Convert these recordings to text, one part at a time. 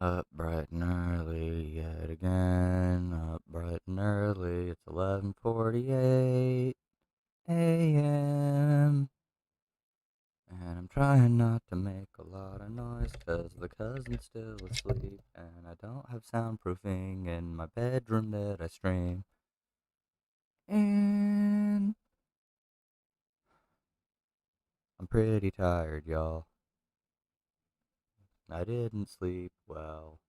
Up bright and early yet again. Up bright and early. It's 11:48 a.m. And I'm trying not to make a lot of noise 'cause the cousin's still asleep. And I don't have soundproofing in my bedroom that I stream. And I'm pretty tired, y'all. I didn't sleep well.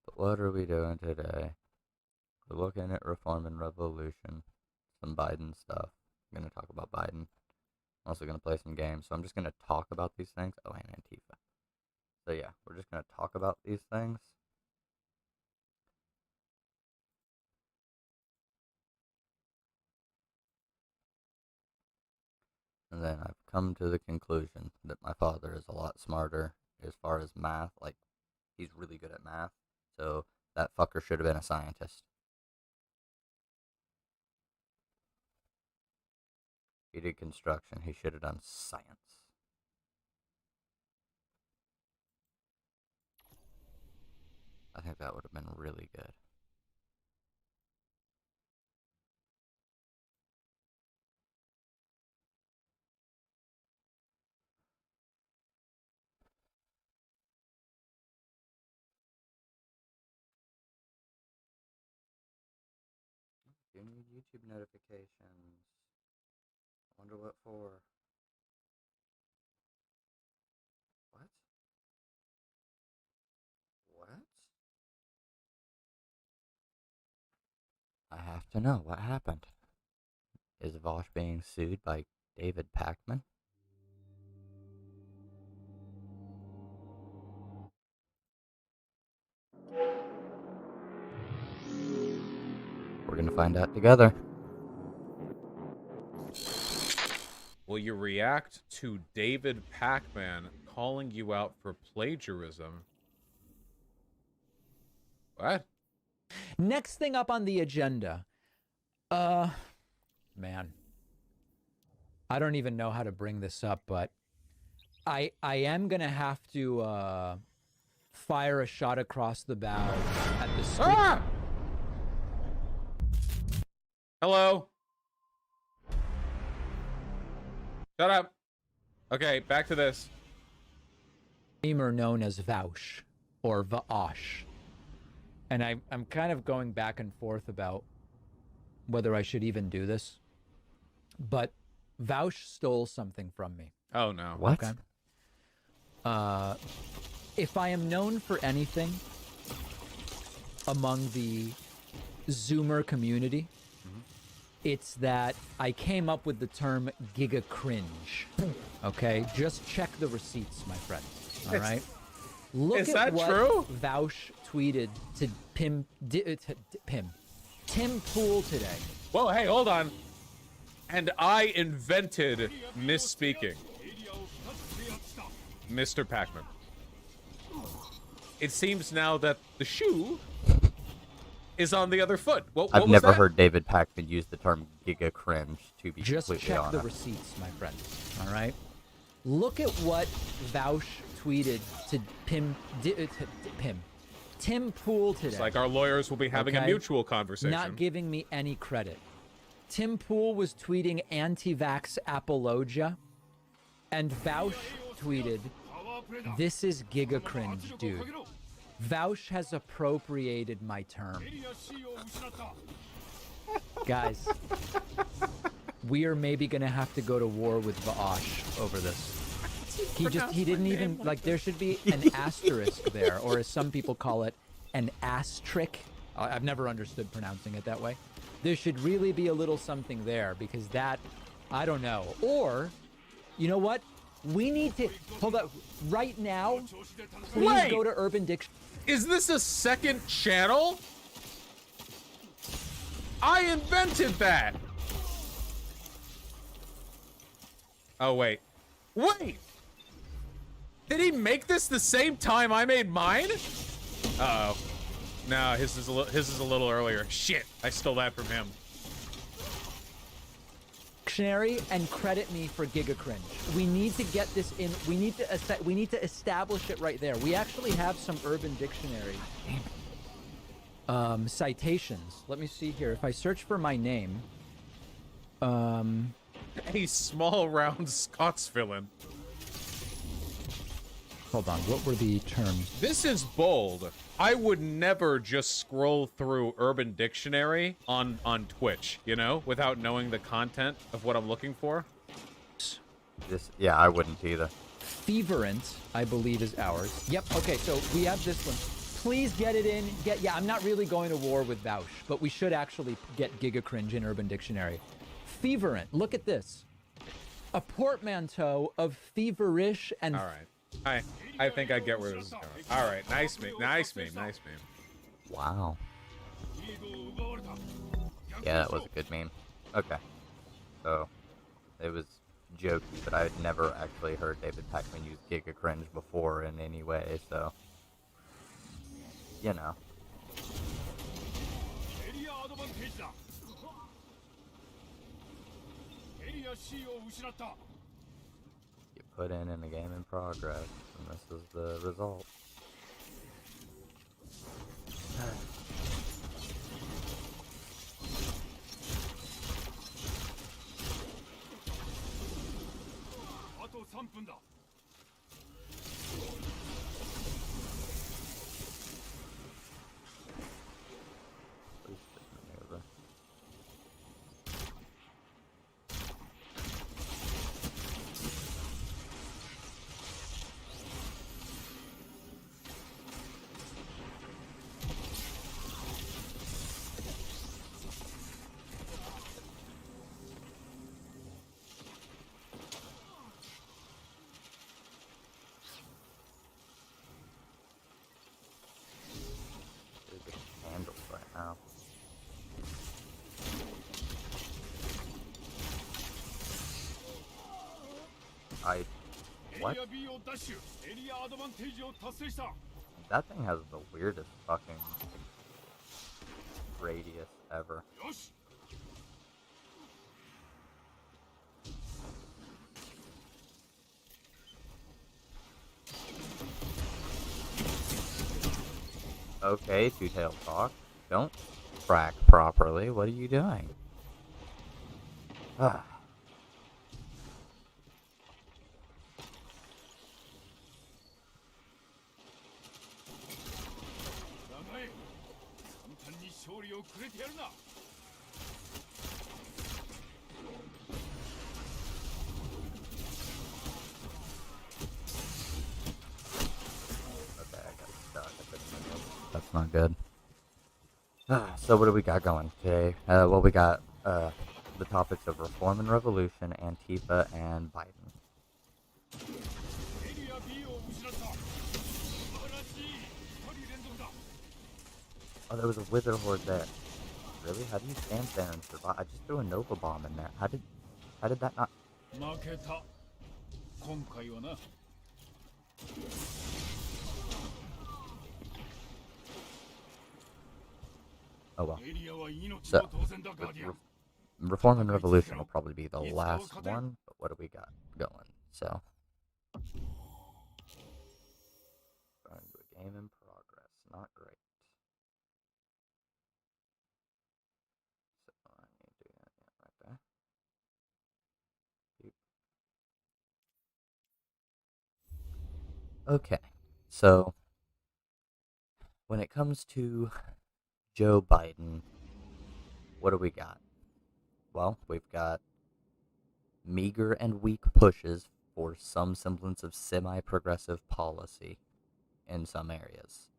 But what are we doing today? We're looking at reform and revolution. Some Biden stuff. I'm going to talk about Biden. I'm also going to play some games. So I'm just going to talk about these things. Oh, and Antifa. So yeah, we're just going to talk about these things. And then I've come to the conclusion that my father is a lot smarter as far as math. Like, he's really good at math. So that fucker should have been a scientist. He did construction. He should have done science. I think that would have been really good. Do you need YouTube notifications? I wonder what for. What? What? I have to know what happened. Is Vosh being sued by David Pakman? We're gonna find out together. Will you react to David Pakman calling you out for plagiarism? What? Next thing up on the agenda. Man. I don't even know how to bring this up, but I am going to have to fire a shot across the bow at the street. Ah! Hello? Shut up. Okay, back to this. Streamer known as Vaush or Vaosh. And I'm kind of going back and forth about whether I should even do this. But Vaush stole something from me. Oh, no. What? Okay. If I am known for anything among the Zoomer community, it's that I came up with the term giga cringe. Okay? Just check the receipts, my friends. All right? Look Is at that what true? Vaush tweeted to Tim Pool today. Whoa, hey, hold on. And I invented misspeaking. Mr. Pakman. It seems now that the shoe is on the other foot. What I've was never that? heard David Pakman use the term giga cringe, to be Just completely check honest. the receipts, my friends. All right? Look at what Vaush tweeted to Tim Pool today. It's like our lawyers will be having a Okay? mutual conversation. Not giving me any credit. Tim Pool was tweeting anti-vax apologia, and Vaush tweeted, "This is giga cringe, dude. Vaush has appropriated my term." Guys, we are maybe gonna have to go to war with Vaush over this. He didn't even, like, there should be an asterisk there, or as some people call it, an ass-trick. I've never understood pronouncing it that way. There should really be a little something there, because that, I don't know. Or, you know what? We need to, hold up, right now, please Wait! go to Urban Dictionary. Is this a second channel? I invented that. Oh, wait. Wait! Did he make this the same time I made mine? Uh-oh. No, his is a little earlier. Shit, I stole that from him. Dictionary and credit me for Giga Cringe. We need to get this in. We need to establish it right there. We actually have some Urban Dictionary citations. Let me see here. If I search for my name, A small round Scots villain. hold on. What were the terms? This is bold. I would never just scroll through Urban Dictionary on Twitch, you know, without knowing the content of what I'm looking for. Yeah, I wouldn't either. Feverant, I believe, is ours. Yep. Okay, so we have this one. Please get it in. Yeah, I'm not really going to war with Bausch, but we should actually get Giga Cringe in Urban Dictionary. Feverant. Look at this. A portmanteau of feverish and... All right. I think I get where this is going. All right. Nice meme. Nice meme. Nice meme. Wow. Yeah, that was a good meme. Okay. So, it was jokey, but I had never actually heard David Pakman use Giga Cringe before in any way, so... You know. You put in a game in progress, and this is the result. What? That thing has the weirdest fucking radius ever. Okay, Two-Tailed Talk. Don't frack properly. What are you doing? Ah. That's not good. So what do we got going today? Well, we got the topics of Reform and Revolution, Antifa, and Biden. Oh, there was a Wither Horde there. Really? How do you stand there and survive? I just threw a Nova Bomb in there. How did that not... Oh well. So, Reform and Revolution will probably be the last one, but what do we got going? So, going to a game in progress. Not great. So, I need to do that right there. Okay, so, when it comes to Joe Biden, what do we got? Well, we've got meager and weak pushes for some semblance of semi-progressive policy in some areas.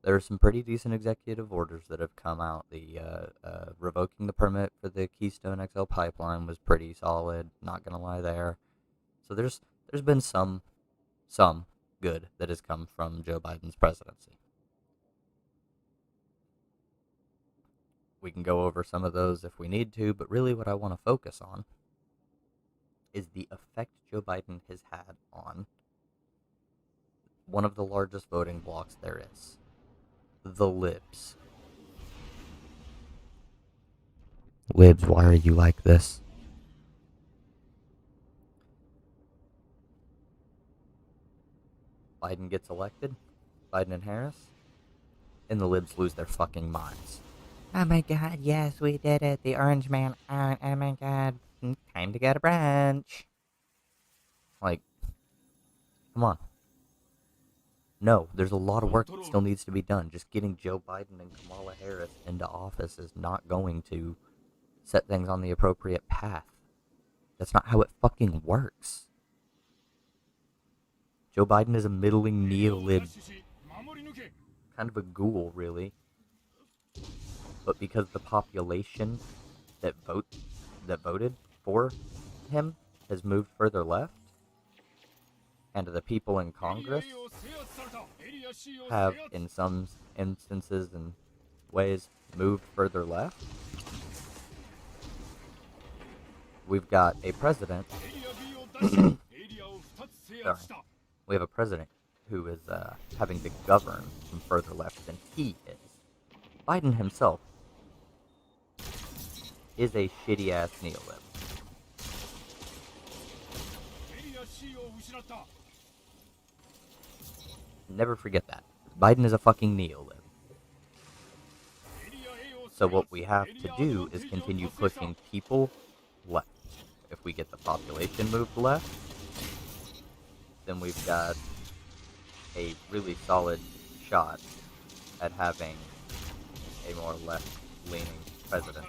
There are some pretty decent executive orders that have come out. The revoking the permit for the Keystone XL pipeline was pretty solid, not gonna lie there. So there's been some good that has come from Joe Biden's presidency. We can go over some of those if we need to, but really what I want to focus on is the effect Joe Biden has had on one of the largest voting blocs there is, the Libs. Libs, why are you like this? Biden gets elected, Biden and Harris, and the libs lose their fucking minds. Oh my god, yes, we did it. The orange man out. Oh my god. Time to get a brunch. Like, come on. No, there's a lot of work that still needs to be done. Just getting Joe Biden and Kamala Harris into office is not going to set things on the appropriate path. That's not how it fucking works. Joe Biden is a middling neo-lib, kind of a ghoul, really. But because the population that voted for him has moved further left, and the people in Congress have, in some instances and ways, moved further left, we've got a president. Sorry. We have a president who is having to govern from further left than he is. Biden himself is a shitty-ass neo-lib. Never forget that. Biden is a fucking neo-lib. So what we have to do is continue pushing people left. If we get the population moved left, then we've got a really solid shot at having a more left-leaning presidency.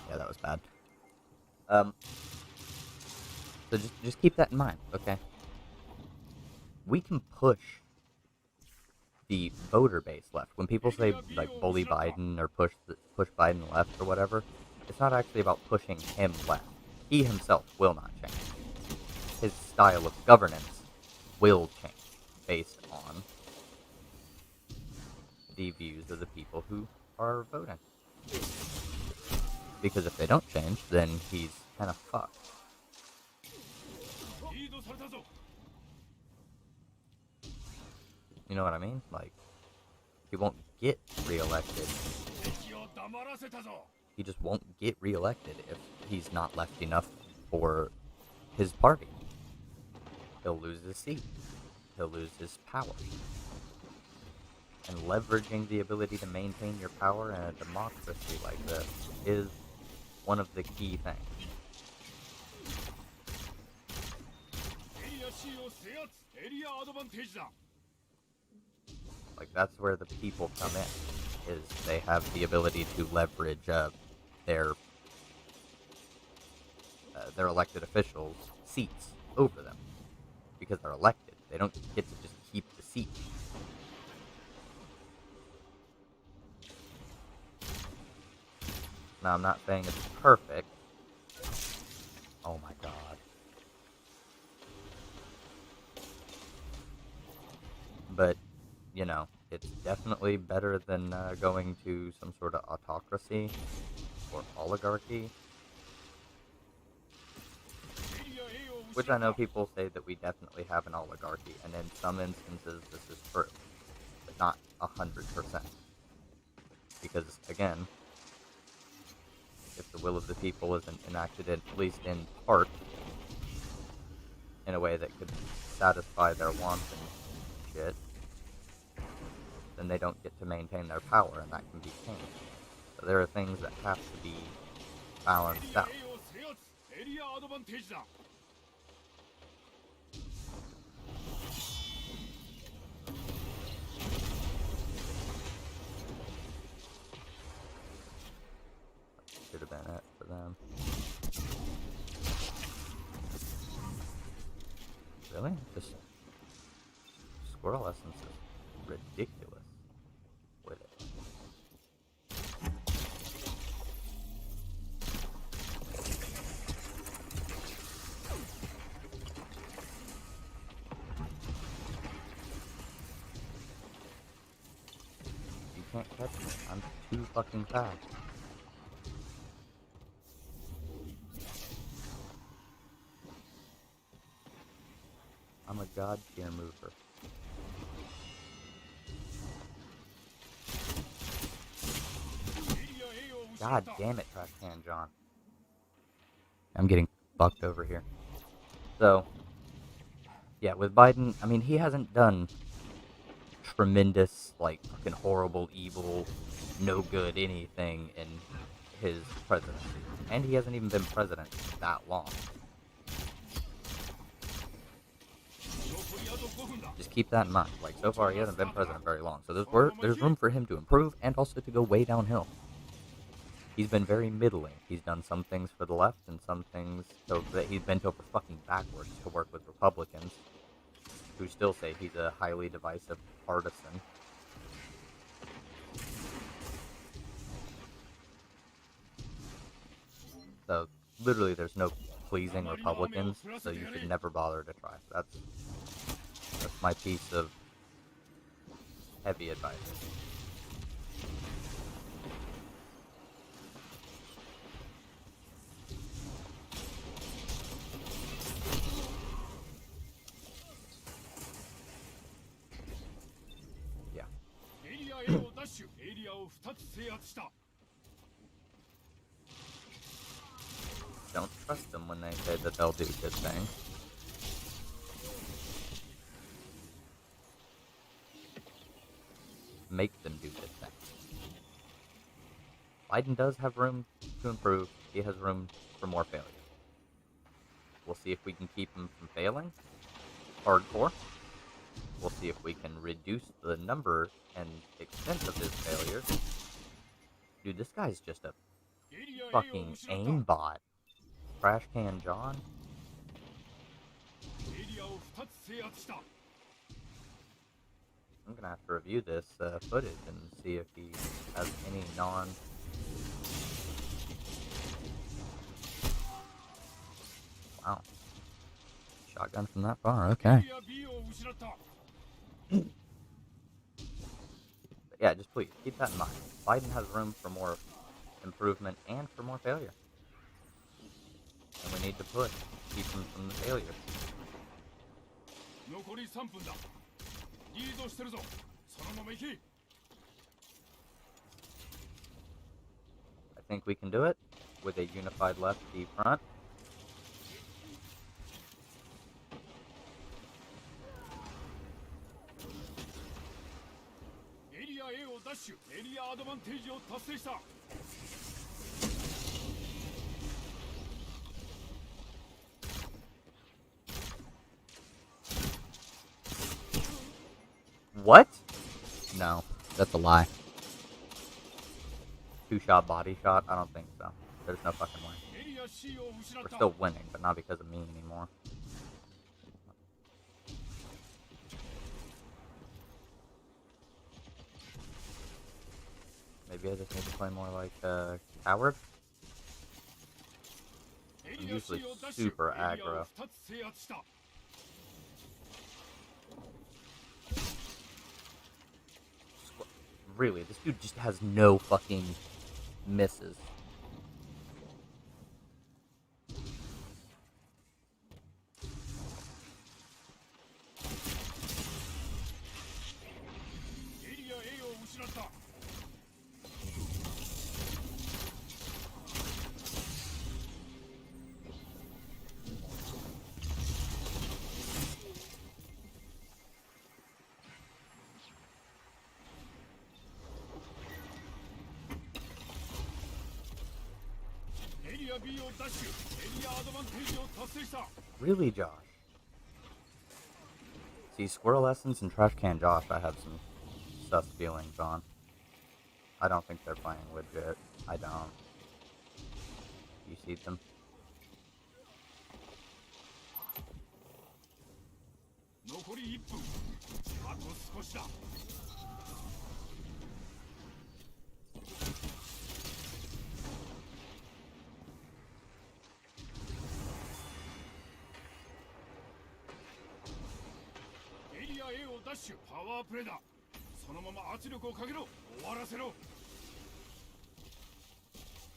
Yeah, that was bad. So just keep that in mind, okay? We can push the voter base left. When people say, like, bully Biden or push Biden left or whatever, it's not actually about pushing him left. He himself will not change. His style of governance will change based on the views of the people who are voting. Because if they don't change, then he's kind of fucked. You know what I mean? Like, he won't get reelected. He just won't get reelected if he's not left enough for his party. He'll lose his seat. He'll lose his power. And leveraging the ability to maintain your power in a democracy like this is one of the key things. Like, that's where the people come in, is they have the ability to leverage their elected officials' seats over them. Because they're elected. They don't get to just keep the seat. Now, I'm not saying it's perfect. Oh my god. But, you know, it's definitely better than going to some sort of autocracy or oligarchy. Which I know people say that we definitely have an oligarchy, and in some instances this is true, but not 100%. Because, again, if the will of the people isn't enacted, at least in part, in a way that could satisfy their wants and shit, then they don't get to maintain their power, and that can be changed. So there are things that have to be balanced out. Should have been it for them. Really? Just squirrel essence is ridiculous with it. You can't catch me. I'm too fucking fast. I'm I'm a god tier mover. God damn it, Trash Can John. I'm getting fucked over here. So, yeah, with Biden, I mean, he hasn't done tremendous, like, fucking horrible, evil, no good anything in his presidency. And he hasn't even been president that long. Just keep that in mind. Like, so far, he hasn't been president very long. So there's room for him to improve and also to go way downhill. He's been very middling. He's done some things for the left and some things that he's bent over fucking backwards to work with Republicans, who still say he's a highly divisive partisan. So, literally, there's no pleasing Republicans, so you should never bother to try. That's my piece of heavy advice. Don't trust them when they say that they'll do good things. Make them do good things. Biden does have room to improve. He has room for more failure. We'll see if we can keep him from failing hardcore. We'll see if we can reduce the number and extent of his failures. Dude, this guy's just a fucking aimbot. Trash Can John. I'm gonna have to review this footage and see if he has any Wow. Shotgun from that far, okay. But yeah, just please, keep that in mind. Biden has room for more improvement and for more failure. And we need to push, keep him from the failure. I think we can do it with a unified lefty front. What? No, that's a lie. Two-shot body shot? I don't think so. There's no fucking way. We're still winning, but not because of me anymore. Maybe I just need to play more like Coward? I'm usually super aggro. Really, this dude just has no fucking misses. Really, Josh? See, Squirrel Essence and Trash Can Josh, I have some sus feelings on. I don't think they're playing legit. I don't. You see them?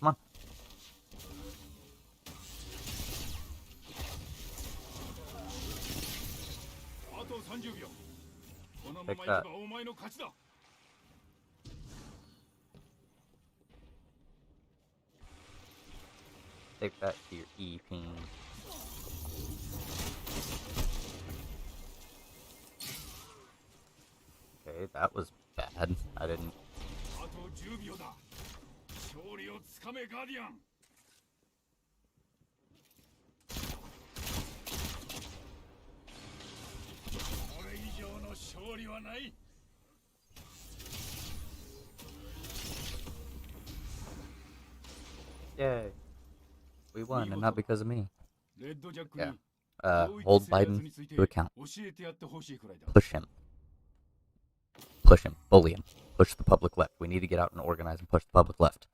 Come on. take that. Take that to your E-ping. Okay, that was bad. I didn't... Yay. We won, and not because of me. Yeah. Hold Biden to account. Push him. Push him. Bully him. Push the public left. We need to get out and organize and push the public left.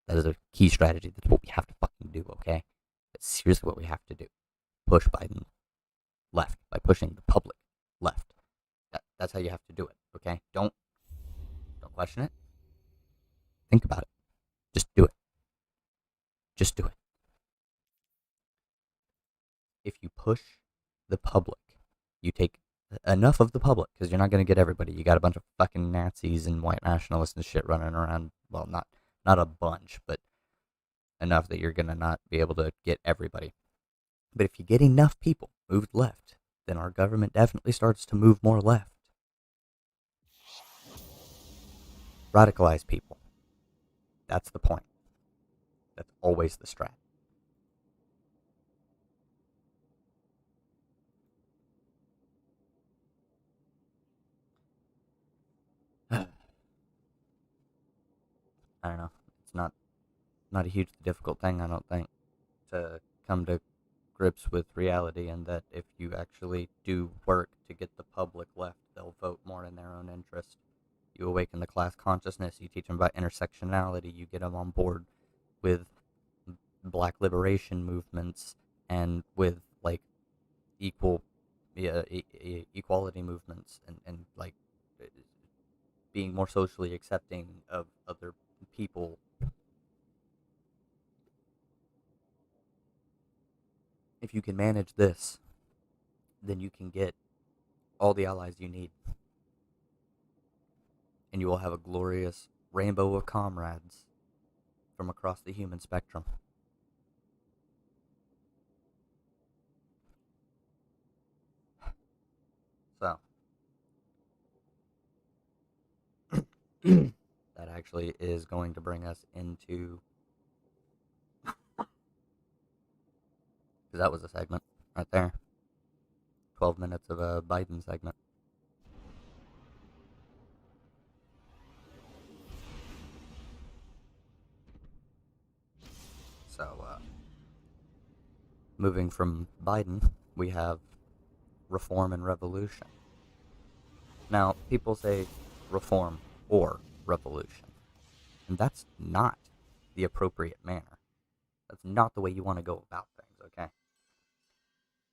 That is a key strategy. That's what we have to fucking do, okay? That's seriously what we have to do. Push Biden left by pushing the public left. That's how you have to do it, okay? Don't question it. Think about it. Just do it. Just do it. If you push the public, you take enough of the public, because you're not going to get everybody. You got a bunch of fucking Nazis and white nationalists and shit running around. Well, not a bunch, but enough that you're going to not be able to get everybody. But if you get enough people moved left, then our government definitely starts to move more left. Radicalize people. That's the point. That's always the strat. I don't know. It's not a hugely difficult thing, I don't think, to come to grips with reality, and that if you actually do work to get the public left, they'll vote more in their own interest. You awaken the class consciousness, you teach them about intersectionality, you get them on board with black liberation movements and with, like, equality movements, and like, being more socially accepting of other people. If you can manage this, then you can get all the allies you need. And you will have a glorious rainbow of comrades from across the human spectrum. So, that actually is going to bring us into... Because that was a segment right there. 12 minutes of a Biden segment. So, moving from Biden, we have reform and revolution. Now, people say reform or revolution, and that's not the appropriate manner. That's not the way you want to go about things, okay?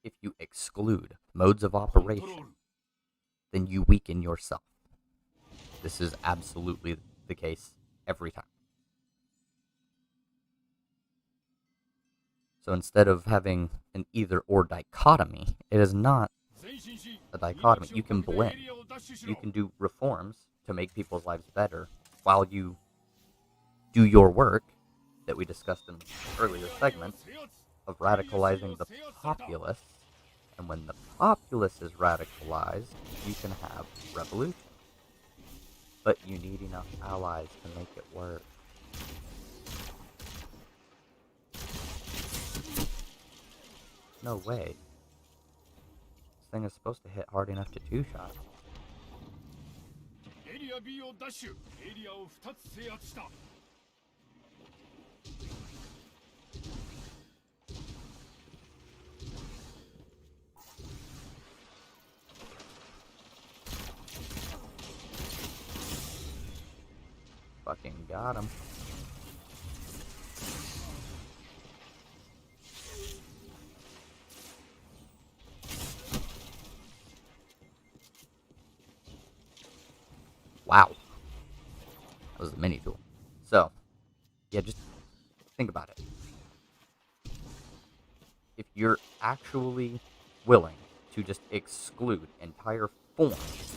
If you exclude modes of operation, then you weaken yourself. This is absolutely the case every time. So instead of having an either-or dichotomy, it is not a dichotomy. You can blend. You can do reforms to make people's lives better while you do your work that we discussed in the earlier segment of radicalizing the populace. And when the populace is radicalized, you can have revolution. But you need enough allies to make it work. No way. This thing is supposed to hit hard enough to two-shot. Fucking got him. Wow. That was the mini tool. So, yeah, just think about it. If you're actually willing to just exclude entire forms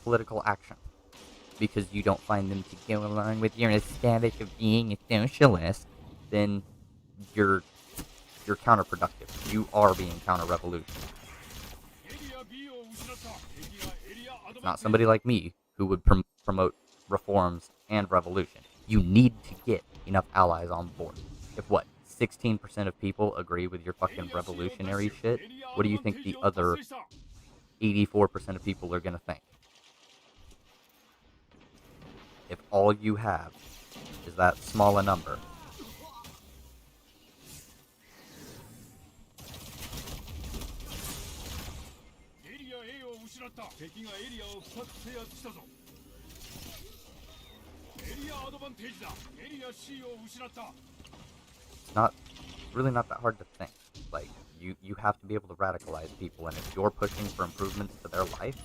political action because you don't find them to go along with your aesthetic of being a socialist, then you're counterproductive. You are being counter-revolutionary. It's not somebody like me who would promote reforms and revolution. You need to get enough allies on board. If what, 16% of people agree with your fucking revolutionary shit, what do you think the other 84% of people are gonna think? If all you have is that small a number, it's not really not that hard to think. Like, you have to be able to radicalize people, and if you're pushing for improvements to their life,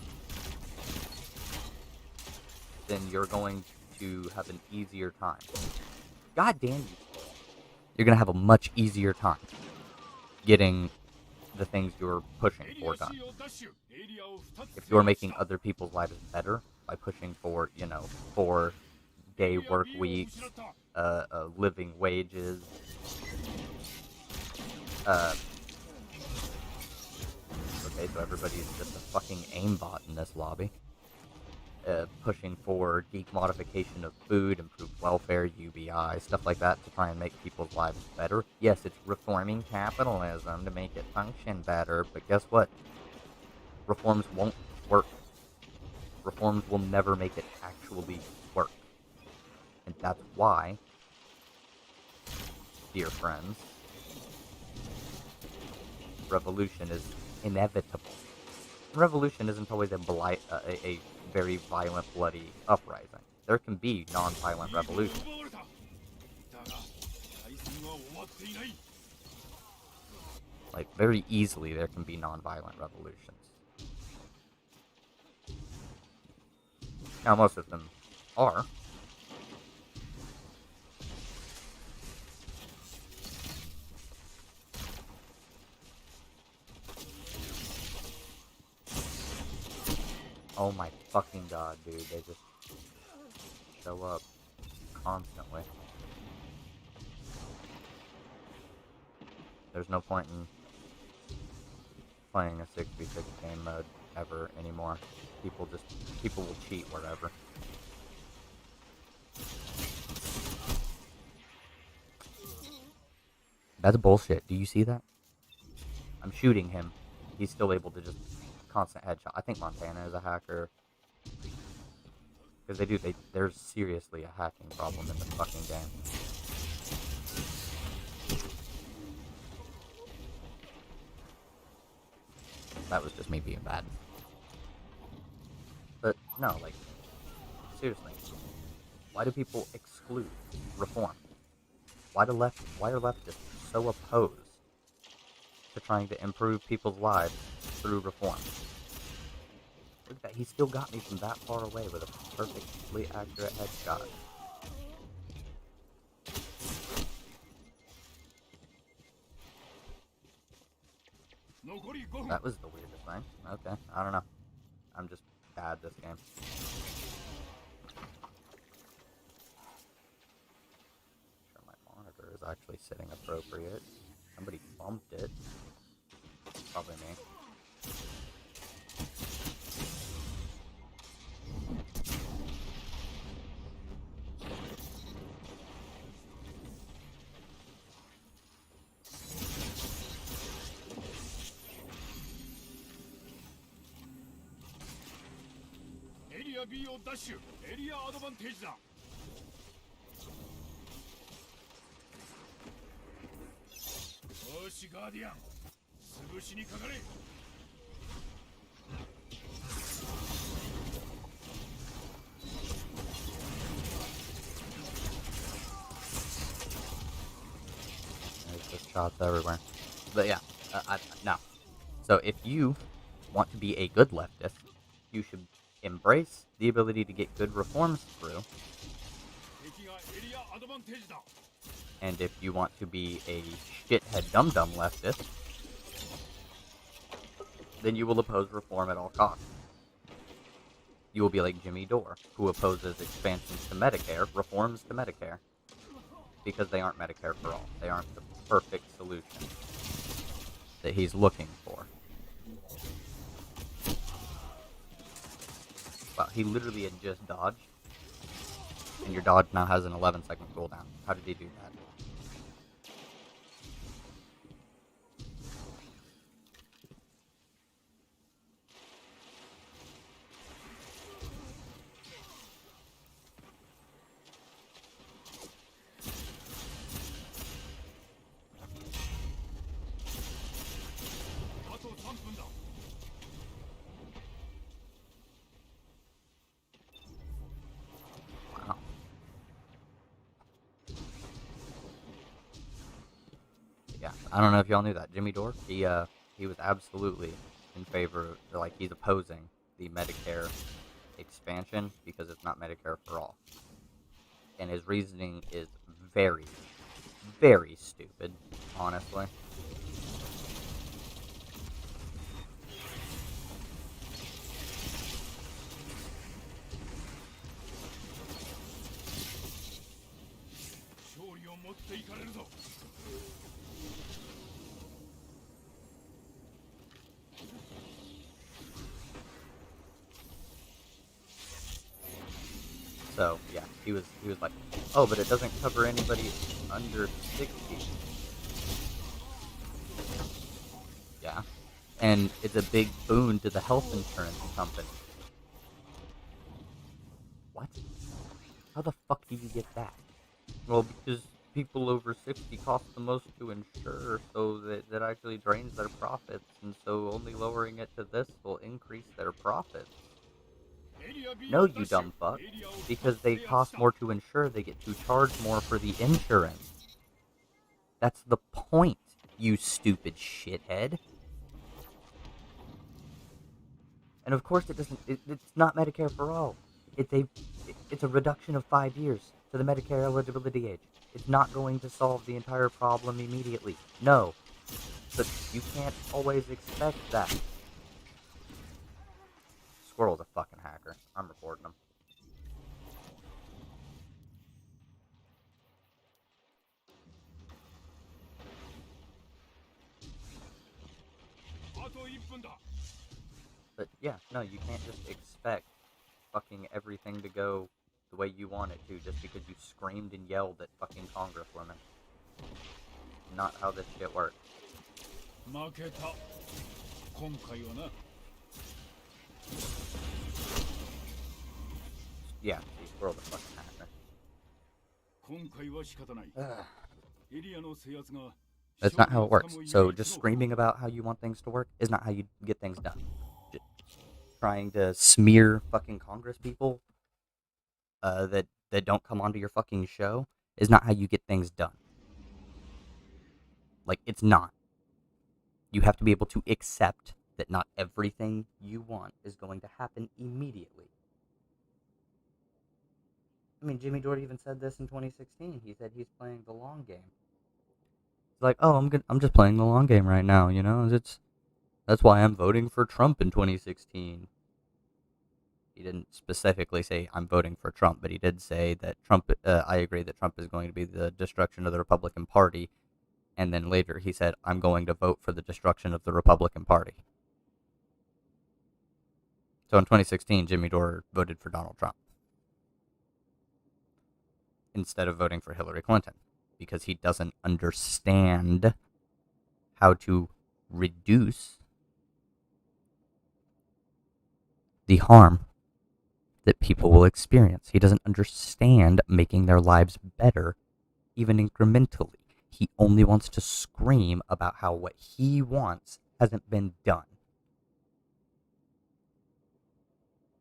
then you're going to have an easier time. God damn you. You're going to have a much easier time getting the things you're pushing for done. If you're making other people's lives better by pushing for, 4-day work weeks, living wages, okay, so everybody's just a fucking aimbot in this lobby. Pushing for decommodification of food, improved welfare, UBI, stuff like that to try and make people's lives better. Yes, it's reforming capitalism to make it function better, but guess what? Reforms won't work. Reforms will never make it actually work. And that's why, dear friends, revolution is inevitable. Revolution isn't always a very violent, bloody uprising. There can be non-violent revolution. Like, very easily there can be non-violent revolutions. Now, most of them are. Oh my fucking god, dude. They just show up constantly. There's no point in playing a 6v6 game mode ever anymore. People will cheat wherever. That's bullshit. Do you see that? I'm shooting him. He's still able to just constant headshot. I think Montana is a hacker. Because there's seriously a hacking problem in the fucking game. That was just me being bad. But, no, like, seriously. Why do people exclude reform? Why are leftists so opposed to trying to improve people's lives through reform? Look at that, he still got me from that far away with a perfectly accurate headshot. That was the weirdest thing. Okay, I don't know. I'm just bad this game. Sure, my monitor is actually sitting appropriate. Somebody bumped it. Probably me. B をダッシュ、エリアアドバンテージだ。よし、ガーディアン、潰しにかかれ。There's just shots everywhere. But yeah, no. So if you want to be a good leftist, you should embrace the ability to get good reforms through. And if you want to be a shithead dum-dum leftist, then you will oppose reform at all costs. You will be like Jimmy Dore, who opposes expansions to Medicare, reforms to Medicare, because they aren't Medicare for all. They aren't the perfect solution that he's looking for. Wow, he literally had just dodged, and your dodge now has an 11-second cooldown. How did he do that? Wow. Yeah, I don't know if y'all knew that. Jimmy Dore, he was absolutely in favor of, like, he's opposing the Medicare expansion because it's not Medicare for all. And his reasoning is very, very stupid, honestly. So yeah, he was like, oh, but it doesn't cover anybody under 60. Yeah, and it's a big boon to the health insurance company. What? How the fuck do you get that? Well, because people over 60 cost the most to insure, so that actually drains their profits, and so only lowering it to this will increase their profits. No, you dumb fuck. Because they cost more to insure, they get to charge more for the insurance. That's the point, you stupid shithead. And of course it doesn't, it's not Medicare for all. It's a reduction of 5 years to the Medicare eligibility age. It's not going to solve the entire problem immediately. No. But you can't always expect that. Squirrel's a fucking hacker. I'm reporting him. But yeah, no, you can't just expect fucking everything to go the way you want it to just because you screamed and yelled at fucking congresswomen. Not how this shit works. Yeah, see, Squirrel's a fucking hacker. That's not how it works. So just screaming about how you want things to work is not how you get things done. Just trying to smear fucking Congress people that don't come onto your fucking show is not how you get things done. Like, it's not. You have to be able to accept that not everything you want is going to happen immediately. I mean, Jimmy Dore even said this in 2016. He said he's playing the long game. He's like, oh, I'm just playing the long game right now, you know? That's why I'm voting for Trump in 2016. He didn't specifically say I'm voting for Trump, but he did say that Trump, I agree that Trump is going to be the destruction of the Republican Party. And then later he said, I'm going to vote for the destruction of the Republican Party. So in 2016, Jimmy Dore voted for Donald Trump instead of voting for Hillary Clinton because he doesn't understand how to reduce the harm that people will experience. He doesn't understand making their lives better, even incrementally. He only wants to scream about how what he wants hasn't been done.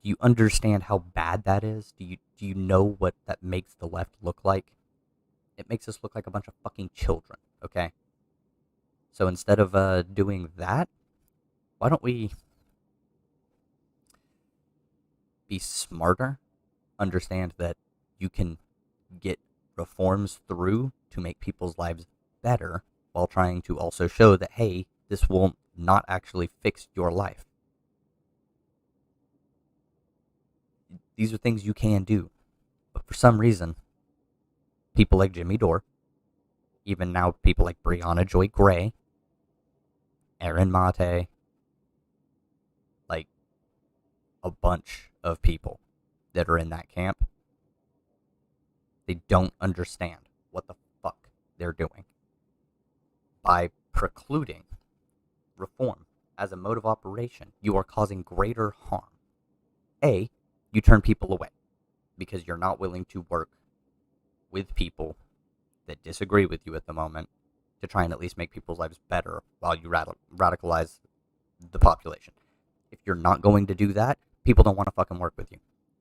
Do you understand how bad that is? Do you know what that makes the left look like? It makes us look like a bunch of fucking children, okay? So instead of doing that, why don't we be smarter? Understand that you can get reforms through to make people's lives better while trying to also show that, hey, this will not actually fix your life. These are things you can do. But for some reason, people like Jimmy Dore, even now people like Brianna Joy Gray, Aaron Mate, like a bunch of people that are in that camp, they don't understand what the fuck they're doing. By precluding reform as a mode of operation, you are causing greater harm. A, you turn people away because you're not willing to work with people that disagree with you at the moment to try and at least make people's lives better while you radicalize the population. If you're not going to do that, people don't want to fucking work with you.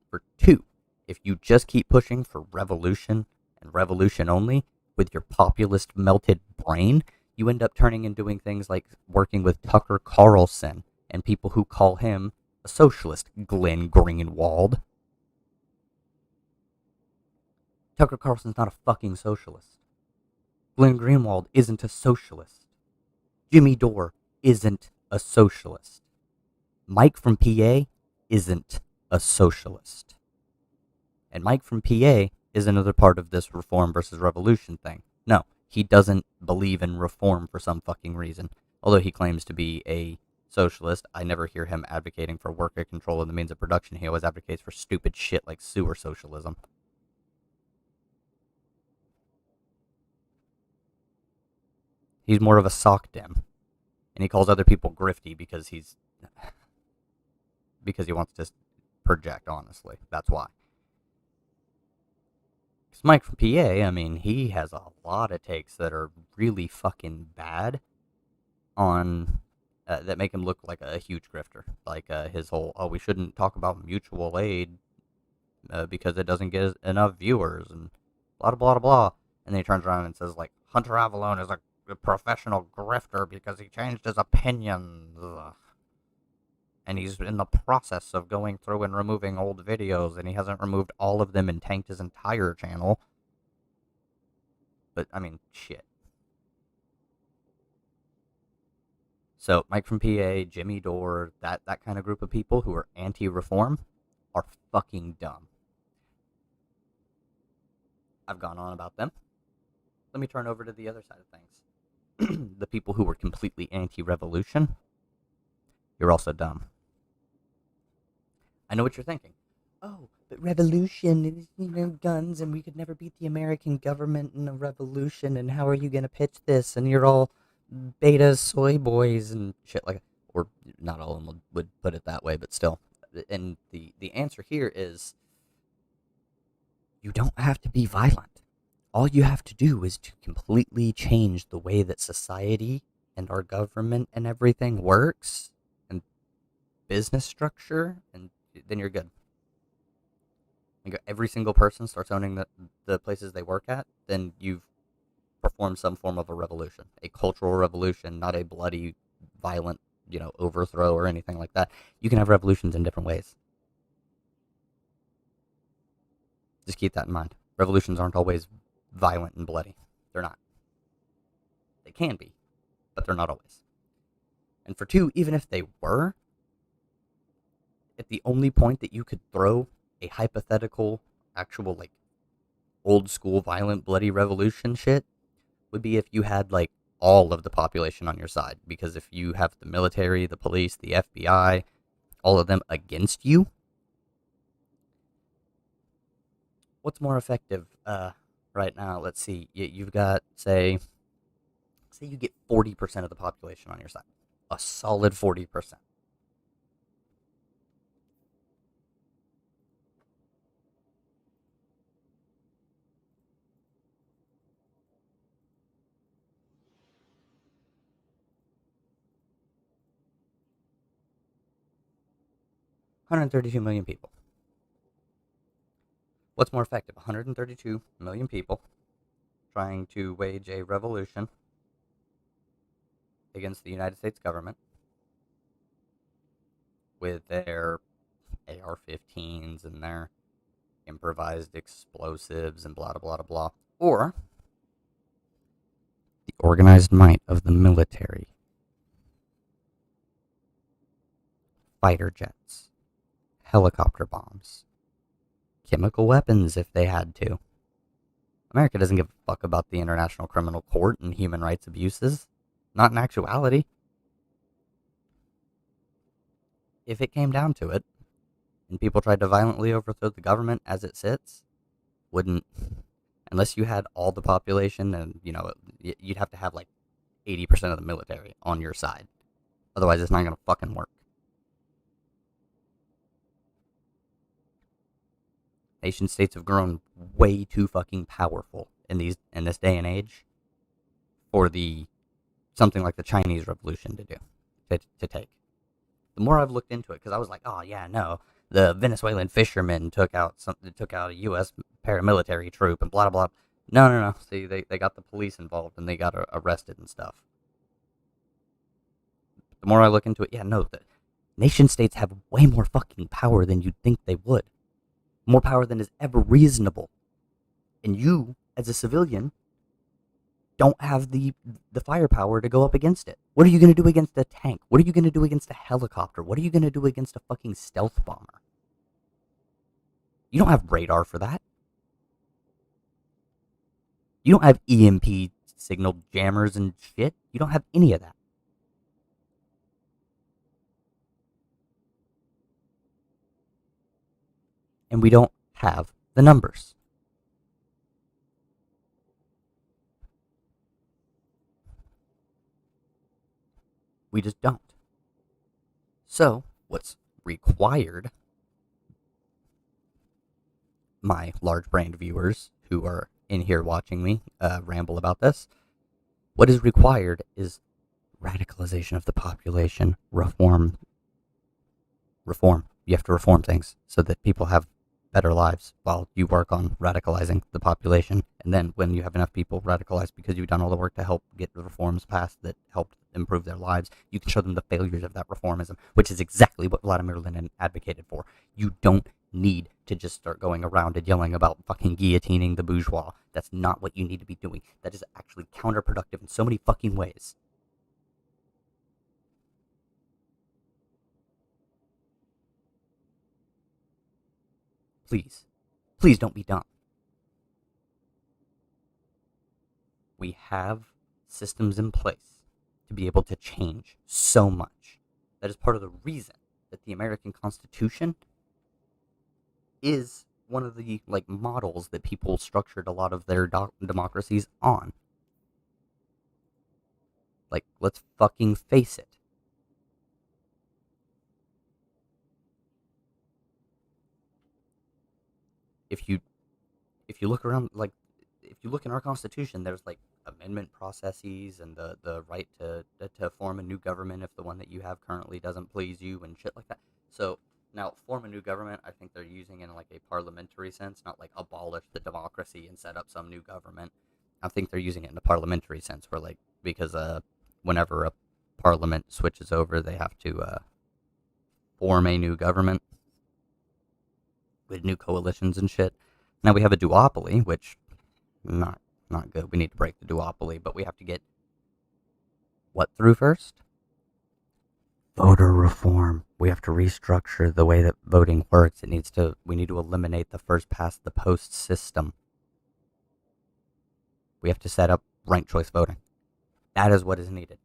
For two, if you just keep pushing for revolution and revolution only with your populist melted brain, you end up turning and doing things like working with Tucker Carlson and people who call him a socialist, Glenn Greenwald. Tucker Carlson's not a fucking socialist. Glenn Greenwald isn't a socialist. Jimmy Dore isn't a socialist. Mike from PA isn't a socialist. And Mike from PA is another part of this reform versus revolution thing. No, he doesn't believe in reform for some fucking reason. Although he claims to be a socialist, I never hear him advocating for worker control of the means of production. He always advocates for stupid shit like sewer socialism. He's more of a sock dem. And he calls other people grifty because he wants to project, honestly. That's why. Because Mike from PA, I mean, he has a lot of takes that are really fucking bad on, that make him look like a huge grifter. Like his whole, we shouldn't talk about mutual aid because it doesn't get enough viewers and blah, blah, blah, blah. And then he turns around and says, like, Hunter Avallone is a professional grifter because he changed his opinions. And he's in the process of going through and removing old videos, and he hasn't removed all of them and tanked his entire channel. But, I mean, shit. So, Mike from PA, Jimmy Dore, that kind of group of people who are anti-reform are fucking dumb. I've gone on about them. Let me turn over to the other side of things. The people who were completely anti-revolution, you're also dumb. I know what you're thinking. Oh, but revolution is, guns, and we could never beat the American government in a revolution, and how are you going to pitch this? And you're all beta soy boys and shit like that. Or not all of them would put it that way, but still. And the answer here is, you don't have to be violent. All you have to do is to completely change the way that society and our government and everything works, and business structure, and then you're good. Every single person starts owning the places they work at, then you've performed some form of a revolution. A cultural revolution, not a bloody, violent, overthrow or anything like that. You can have revolutions in different ways. Just keep that in mind. Revolutions aren't always violent and bloody. They're not. They can be, but they're not always. And for two, even if they were, at the only point that you could throw a hypothetical, actual, like, old school, violent, bloody revolution shit would be if you had, like, all of the population on your side. Because if you have the military, the police, the FBI, all of them against you, what's more effective right now? Let's see. You've got, say you get 40% of the population on your side. A solid 40%. $132 million people. What's more effective? 132 million people trying to wage a revolution against the United States government with their AR-15s and their improvised explosives and blah, blah, blah, blah. Or the organized might of the military. Fighter jets. Helicopter bombs. chemical weapons if they had to. America doesn't give a fuck about the International Criminal Court and human rights abuses. Not in actuality. If it came down to it, and people tried to violently overthrow the government as it sits, wouldn't, unless you had all the population and, you know, you'd have to have like 80% of the military on your side. Otherwise, it's not going to fucking work. Nation states have grown way too fucking powerful in this day and age for something like the Chinese Revolution to take. The more I've looked into it, because I was like, oh yeah, no, the Venezuelan fishermen took out a U.S. paramilitary troop and blah blah blah. No. See, they got the police involved and they got arrested and stuff. The more I look into it, yeah, no, the nation states have way more fucking power than you'd think they would. More power than is ever reasonable. And you, as a civilian, don't have the firepower to go up against it. What are you going to do against a tank? What are you going to do against a helicopter? What are you going to do against a fucking stealth bomber? You don't have radar for that. You don't have EMP signal jammers and shit. You don't have any of that. And we don't have the numbers. We just don't. So, what's required, my large brand viewers who are in here watching me ramble about this, what is required is radicalization of the population, reform. You have to reform things so that people have better lives while you work on radicalizing the population. And then when you have enough people radicalized because you've done all the work to help get the reforms passed that helped improve their lives, you can show them the failures of that reformism, which is exactly what Vladimir Lenin advocated for. You don't need to just start going around and yelling about fucking guillotining the bourgeois. That's not what you need to be doing. That is actually counterproductive in so many fucking ways. Please don't be dumb. We have systems in place to be able to change so much. That is part of the reason that the American Constitution is one of the models that people structured a lot of their democracies on. Let's fucking face it. If you look around, if you look in our Constitution, there's amendment processes and the right to form a new government if the one that you have currently doesn't please you and shit like that. So now, form a new government, I think they're using in a parliamentary sense, not abolish the democracy and set up some new government. I think they're using it in a parliamentary sense, where because whenever a parliament switches over, they have to form a new government with new coalitions and shit. Now we have a duopoly, which not good. We need to break the duopoly, but we have to get what through first? Voter reform. We have to restructure the way that voting works. We need to eliminate the first past the post system. We have to set up ranked choice voting. That is what is needed.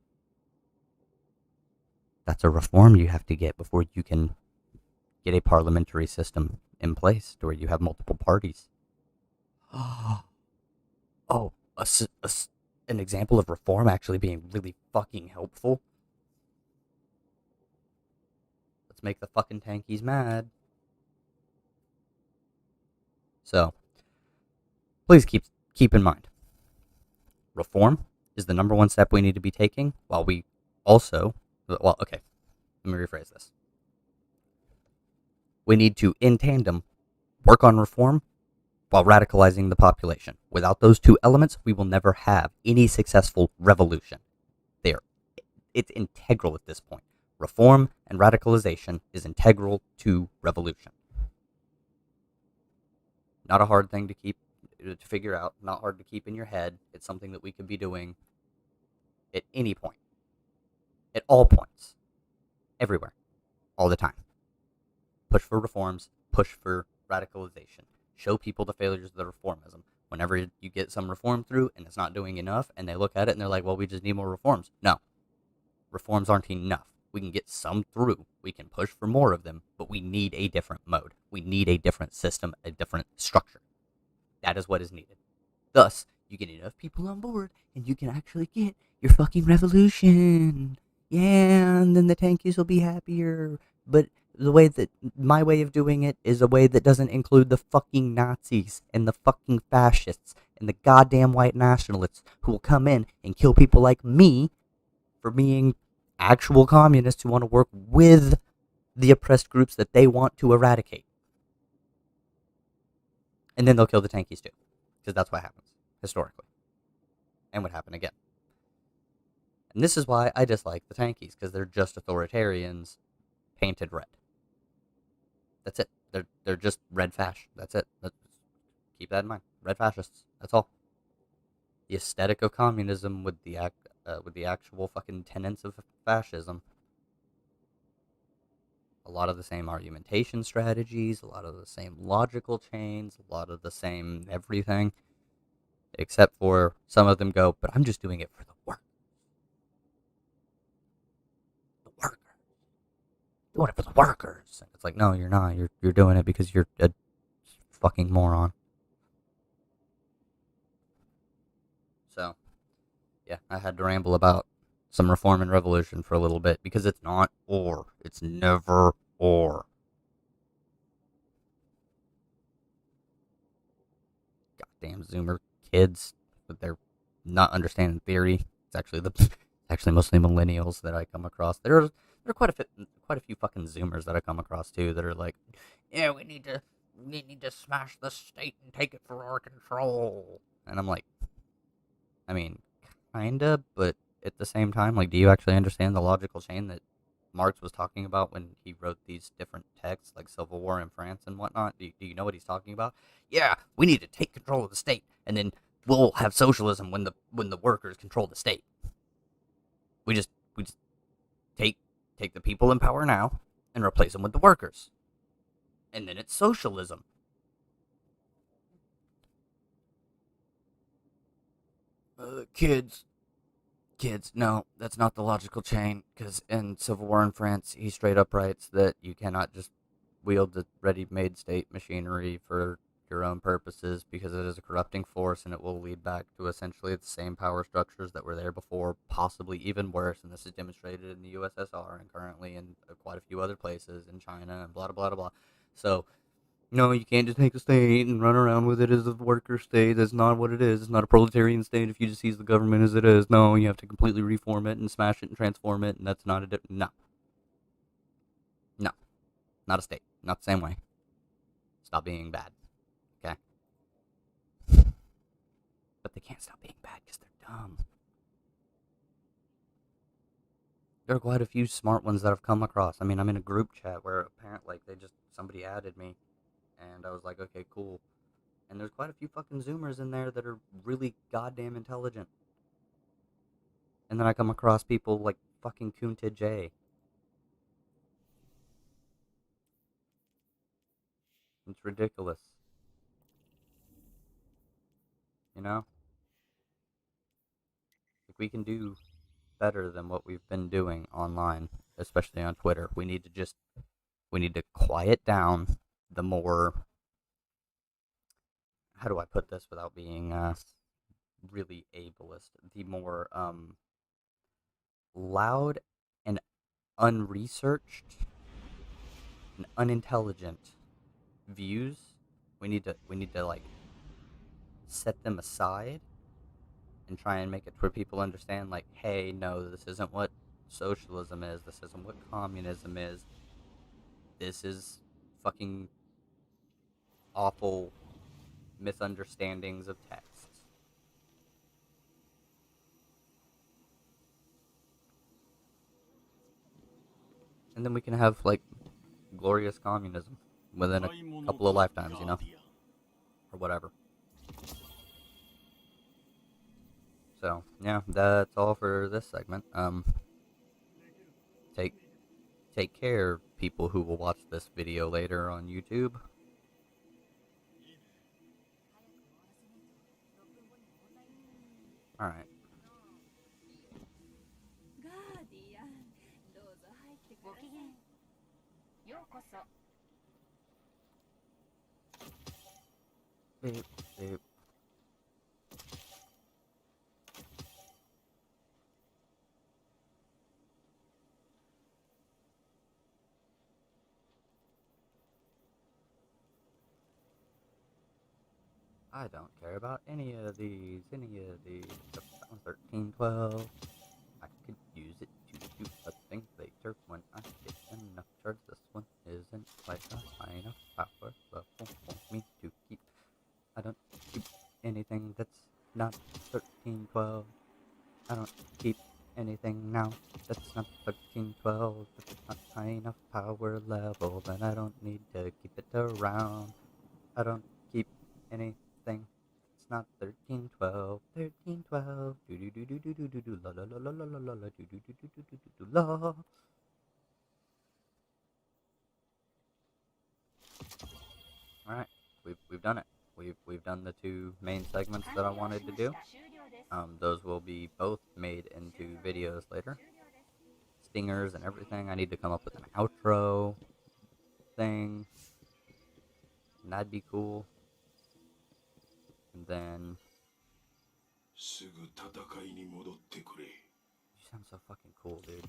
That's a reform you have to get before you can get a parliamentary system in place to where you have multiple parties. Oh, an example of reform actually being really fucking helpful. Let's make the fucking tankies mad. So, please keep in mind, reform is the number one step we need to be taking, while we also, okay, let me rephrase this. We need to, in tandem, work on reform while radicalizing the population. Without those two elements, we will never have any successful revolution. It's integral at this point. Reform and radicalization is integral to revolution. Not a hard thing to figure out, not hard to keep in your head. It's something that we could be doing at any point. At all points. Everywhere. All the time. Push for reforms, push for radicalization. Show people the failures of the reformism. Whenever you get some reform through and it's not doing enough, and they look at it and they're like, well, we just need more reforms. No, reforms aren't enough. We can get some through. We can push for more of them, but we need a different mode. We need a different system, a different structure. That is what is needed. Thus, you get enough people on board, and you can actually get your fucking revolution. Yeah, and then the tankies will be happier. But the way that my way of doing it is a way that doesn't include the fucking Nazis and the fucking fascists and the goddamn white nationalists who will come in and kill people like me for being actual communists who want to work with the oppressed groups that they want to eradicate. And then they'll kill the tankies too, because that's what happens historically and would happen again. And this is why I dislike the tankies, because they're just authoritarians painted red. That's it. They're just red fash. That's it. Keep that in mind. Red fascists. That's all. The aesthetic of communism with the actual fucking tenets of fascism. A lot of the same argumentation strategies, a lot of the same logical chains, a lot of the same everything. Except for some of them go, but I'm just doing it for the work. The workers. Doing it for the workers. It's like, no, you're not. You're doing it because you're a fucking moron. So, yeah, I had to ramble about some reform and revolution for a little bit, because it's not or. It's never or. Goddamn Zoomer kids with their not understanding theory. It's actually mostly millennials that I come across. There are quite a few fucking Zoomers that I come across too that are like, yeah, we need to smash the state and take it for our control. And I'm like, I mean, kinda, but at the same time, like, do you actually understand the logical chain that Marx was talking about when he wrote these different texts, like Civil War in France and whatnot? Do you know what he's talking about? Yeah, we need to take control of the state, and then we'll have socialism when the workers control the state. We just take the people in power now and replace them with the workers, and then it's socialism. Kids, no, that's not the logical chain, because in Civil War in France, he straight up writes that you cannot just wield the ready-made state machinery for your own purposes, because it is a corrupting force, and it will lead back to essentially the same power structures that were there before, possibly even worse, and this is demonstrated in the USSR, and currently in quite a few other places, in China, and blah, blah, blah, blah. So, no, you can't just take a state and run around with it as a worker state. That's not what it is. It's not a proletarian state if you just use the government as it is. No, you have to completely reform it and smash it and transform it, and that's not no. No. Not a state. Not the same way. Stop being bad. Okay? But they can't stop being bad because they're dumb. There are quite a few smart ones that I've come across. I mean, I'm in a group chat where apparently somebody added me. And I was like, okay, cool. And there's quite a few fucking Zoomers in there that are really goddamn intelligent. And then I come across people like fucking Kunta J. It's ridiculous. You know? Like, we can do better than what we've been doing online, especially on Twitter. We need to quiet down the more, how do I put this without being really ableist, the more loud and unresearched and unintelligent views. We need to like set them aside and try and make it where people understand, like, hey, no, this isn't what socialism is, this isn't what communism is, this is fucking awful misunderstandings of texts. And then we can have, like, glorious communism within a couple of lifetimes, you know? Or whatever. So, yeah, that's all for this segment. Take care, people who will watch this video later on YouTube. Alright. ガーディアン、どうぞ入ってください。ようこそ。 Beep, beep. I don't care about any of these. 1312. I could use it to do a thing later when I get enough charge. This one isn't quite a high enough power level for me to keep. I don't keep anything that's not 1312. I don't keep anything now that's not 1312. If it's not high enough power level, then I don't need to keep it around. I don't keep anything that's not 1312. 1312. Do do do do do do do do la la la la la la la la do do do do do do do la. Alright, we've done it. We've done the 2 main segments that I wanted to do. Those will be both made into videos later. Stingers and everything. I need to come up with an outro thing. And that'd be cool. And then... You sound so fucking cool, dude.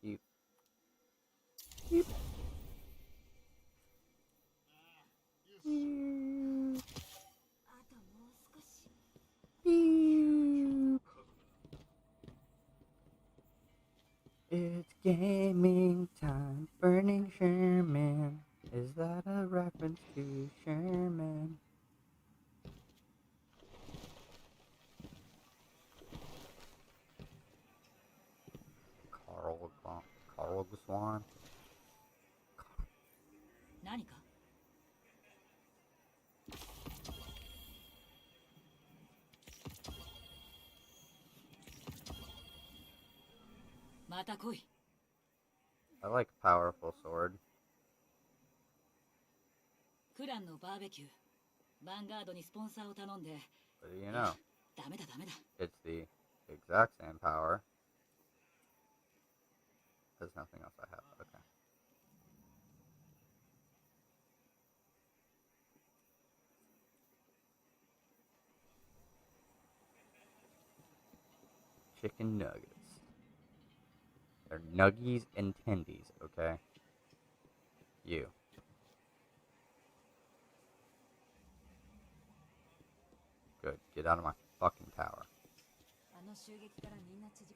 You... Beep. It's gaming time, Burning Sherman. Is that a reference to Sherman? Carl Swan. 何か。また来い。 I like powerful sword. クランのバーベキュー。ヴァンガードにスポンサーを頼んで。 What do you know? ダメだダメだ。 It's the exact same power. There's nothing else I have. Okay. Chicken nuggets. They're nuggies and tendies, okay? You. Good. Get out of my fucking tower.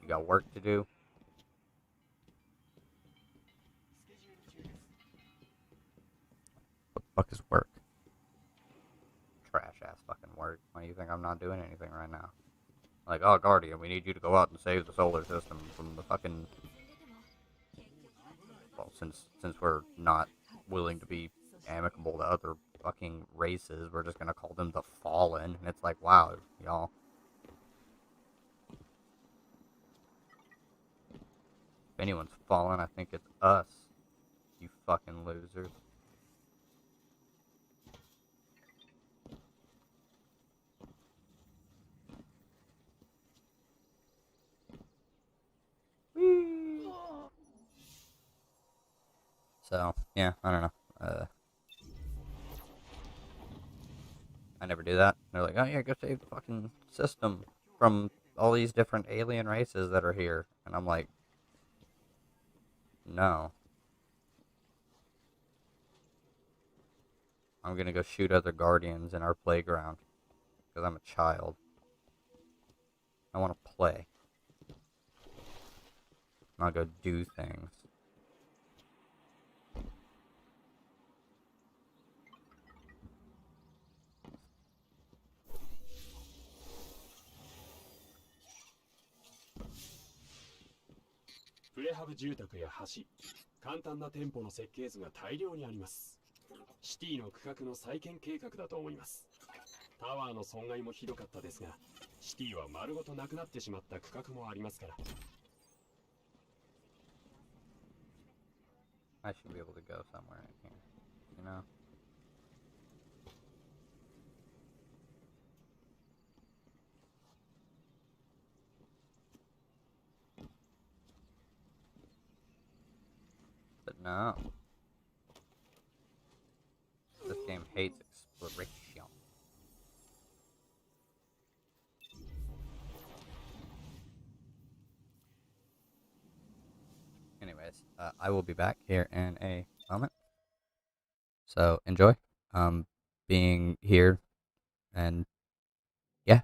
You got work to do? What the fuck is work? Trash ass fucking work. Why do you think I'm not doing anything right now? Like, oh, Guardian, we need you to go out and save the solar system from the fucking... Well, since we're not willing to be amicable to other fucking races, we're just gonna call them the Fallen. And it's like, wow, y'all. If anyone's fallen, I think it's us. You fucking losers. So, yeah, I don't know. I never do that. They're like, oh yeah, go save the fucking system from all these different alien races that are here. And I'm like, no. I'm gonna go shoot other Guardians in our playground. Because I'm a child. I want to play. Not go do things.プレハブ住宅や橋、簡単な店舗の設計図が大量にあります。シティの区画の再建計画だと思います。タワーの損害もひどかったですが、シティは丸ごとなくなってしまった区画もありますから。I should be able to go somewhere in here, you know? But no. This game hates exploration. Anyways, I will be back here in a moment. So enjoy being here, and yeah.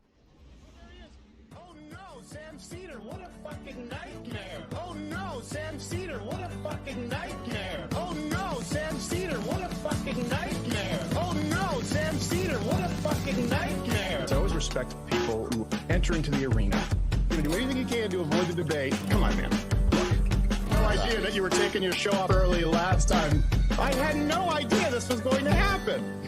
Oh no, Sam Cedar, what a fucking nightmare! Oh no, Sam Cedar, what a fucking nightmare! Oh no, Sam Cedar, what a fucking nightmare! Oh no, Sam Cedar, what a fucking nightmare! I always respect people who enter into the arena. You're gonna do anything you can to avoid the debate. Come on, man. No idea that you were taking your show off early last time. I had no idea this was going to happen.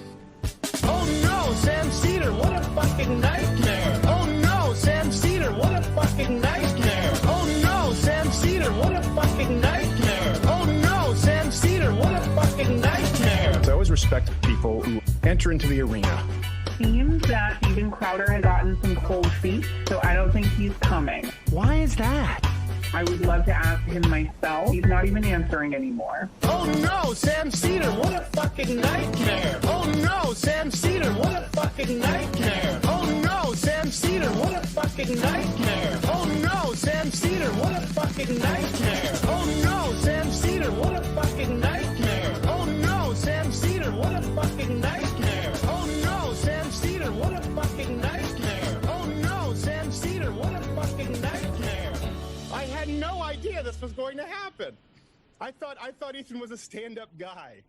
Oh no, Sam Cedar, what a fucking nightmare! Oh no, Sam Cedar, what a fucking nightmare! Oh no, Sam Cedar, what a fucking nightmare! Oh no, Sam Cedar, what a fucking nightmare! I always respect people who enter into the arena. Seems that Steven Crowder had gotten some cold feet, so I don't think he's coming. Why is that? I would love to ask him myself. He's not even answering anymore. Oh no, Sam Cedar, what a fucking nightmare! Oh no, Sam Cedar, what a fucking nightmare! Oh no, Sam Cedar, what a fucking nightmare! Oh no, Sam Cedar, what a fucking nightmare! Oh no, Sam Cedar, what a fucking nightmare! Oh no, Sam Cedar, what a fucking nightmare! Oh no, Sam Cedar, what a fucking nightmare! Oh no, Sam Cedar, what a fucking nightmare! I had no idea this was going to happen. I thought Ethan was a stand-up guy.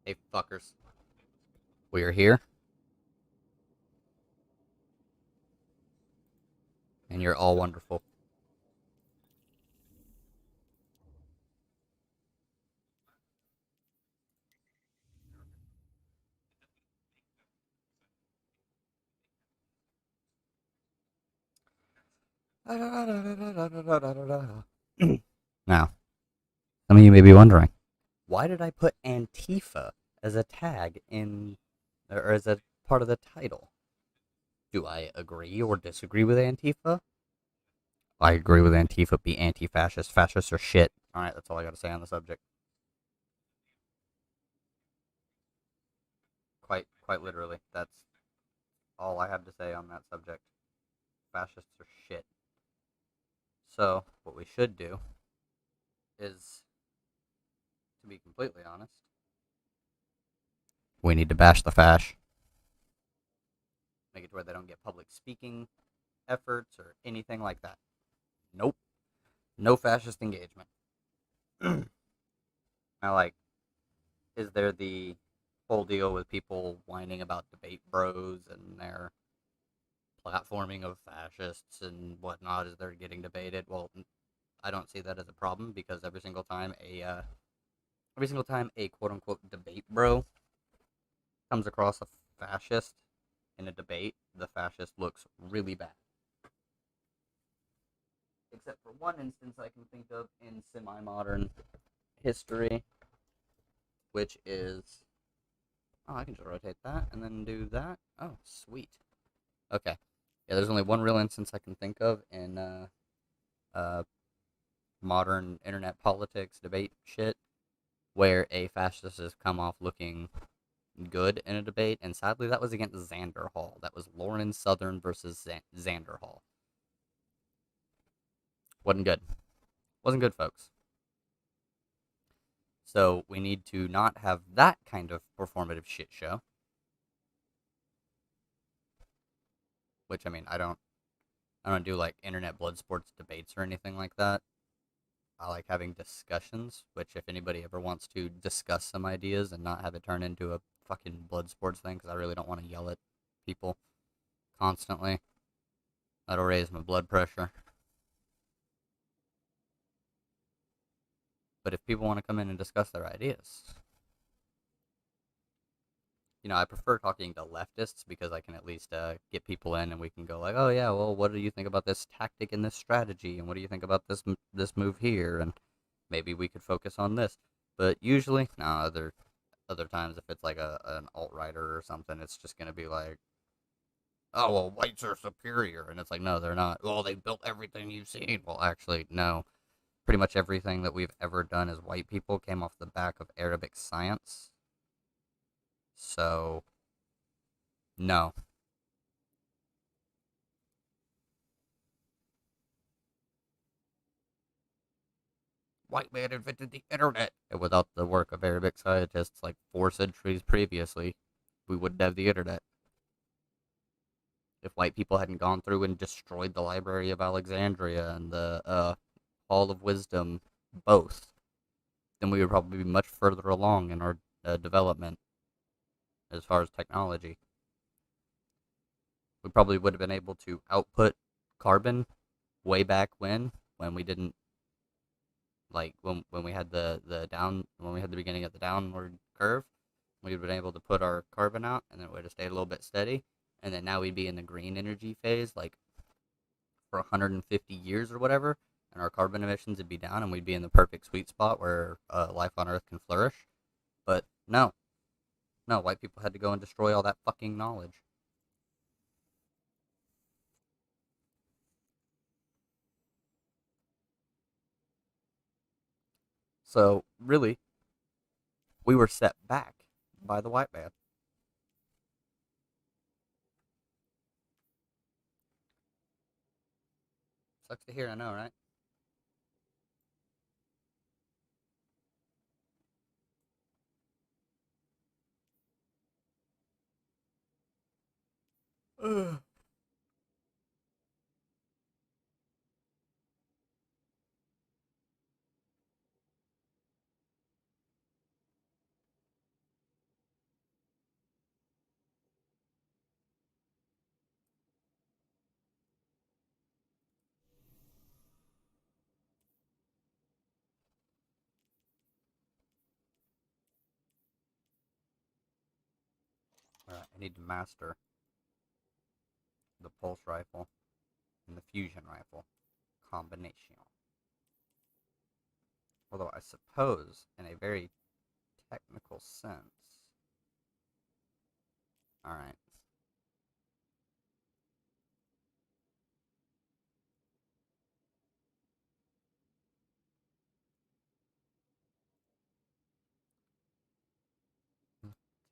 Hey, fuckers. We are here. And you're all wonderful. Now, some of you may be wondering, why did I put Antifa as a tag in, or as a part of the title? Do I agree or disagree with Antifa? I agree with Antifa. Be anti-fascist. Fascists are shit. All right, that's all I got to say on the subject. Quite literally, that's all I have to say on that subject. Fascists are shit. So, what we should do is, to be completely honest, we need to bash the fash. Make it to where they don't get public speaking efforts or anything like that. Nope. No fascist engagement. Now, like, is there the whole deal with people whining about debate bros and their platforming of fascists and whatnot as they're getting debated? Well, I don't see that as a problem because every single time a quote unquote debate bro comes across a fascist in a debate, the fascist looks really bad. Except for one instance I can think of in semi-modern history, which is... Oh, I can just rotate that and then do that. Oh, sweet. Okay. Yeah, there's only one real instance I can think of in modern internet politics debate shit where a fascist has come off looking good in a debate, and sadly that was against Xander Hall. That was Lauren Southern versus Xander Hall. Wasn't good. Wasn't good, folks. So we need to not have that kind of performative shit show. Which, I mean, I don't do like internet blood sports debates or anything like that. I like having discussions, which if anybody ever wants to discuss some ideas and not have it turn into a fucking blood sports thing, because I really don't want to yell at people constantly. That'll raise my blood pressure. But if people want to come in and discuss their ideas, you know, I prefer talking to leftists because I can at least get people in and we can go like, oh yeah, well, what do you think about this tactic and this strategy, and what do you think about this move here, and maybe we could focus on this. But usually, no, other times if it's like an alt-righter or something, it's just gonna be like, oh well, whites are superior, and it's like, no, they're not. Well, they built everything you've seen. Well, actually, no. Pretty much everything that we've ever done as white people came off the back of Arabic science. So, no. White man invented the internet. And without the work of Arabic scientists like 4 centuries previously, we wouldn't have the internet. If white people hadn't gone through and destroyed the Library of Alexandria and the Hall of Wisdom, both, then we would probably be much further along in our development as far as technology. We probably would have been able to output carbon way back when we didn't, like when we had the beginning of the downward curve. We would have been able to put our carbon out, and then it would have stayed a little bit steady, and then now we'd be in the green energy phase like for 150 years or whatever, and our carbon emissions would be down, and we'd be in the perfect sweet spot where life on Earth can flourish. But no, white people had to go and destroy all that fucking knowledge. So really, we were set back by the white man. Sucks to hear, I know, right? Ugh. Alright, I need to master the pulse rifle and the fusion rifle combination. Although I suppose, in a very technical sense... Alright.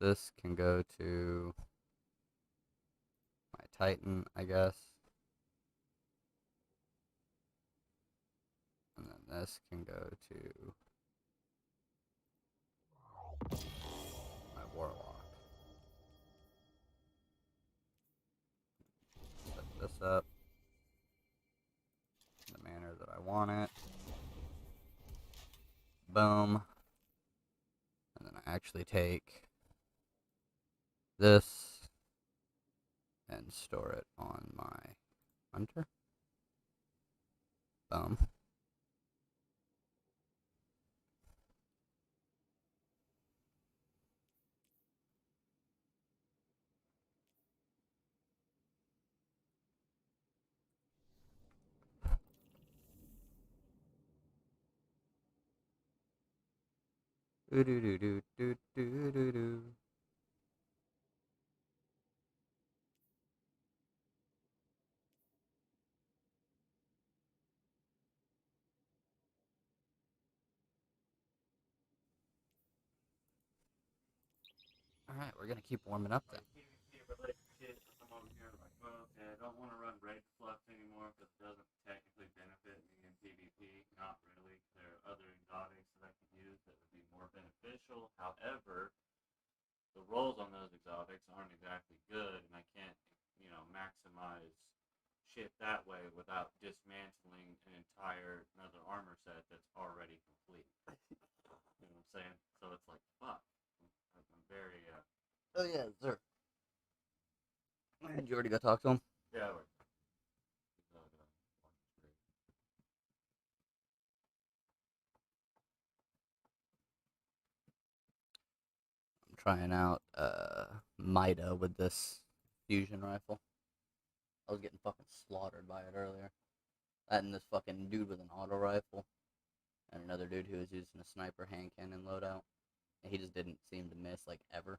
This can go to my Titan, I guess. And then this can go to my Warlock. Set this up in the manner that I want it. Boom. And then I actually take this and store it on my Hunter. Boom. Do do do do do do do do. Alright, we're gonna keep warming up then. I don't want to run Raid Flux anymore because it doesn't technically benefit me in PvP. Not really. There are other exotics that I could use that would be more beneficial. However, the rolls on those exotics aren't exactly good, and I can't, maximize shit that way without dismantling an entire another armor set that's already complete. You know what I'm saying? So it's like, fuck. I'm very, Oh yeah, sir. Did you already go talk to him? yeah, I'm trying out Mida with this fusion rifle. I was getting fucking slaughtered by it earlier. That and this fucking dude with an auto rifle. And another dude who was using a sniper hand cannon loadout. And he just didn't seem to miss, like, ever.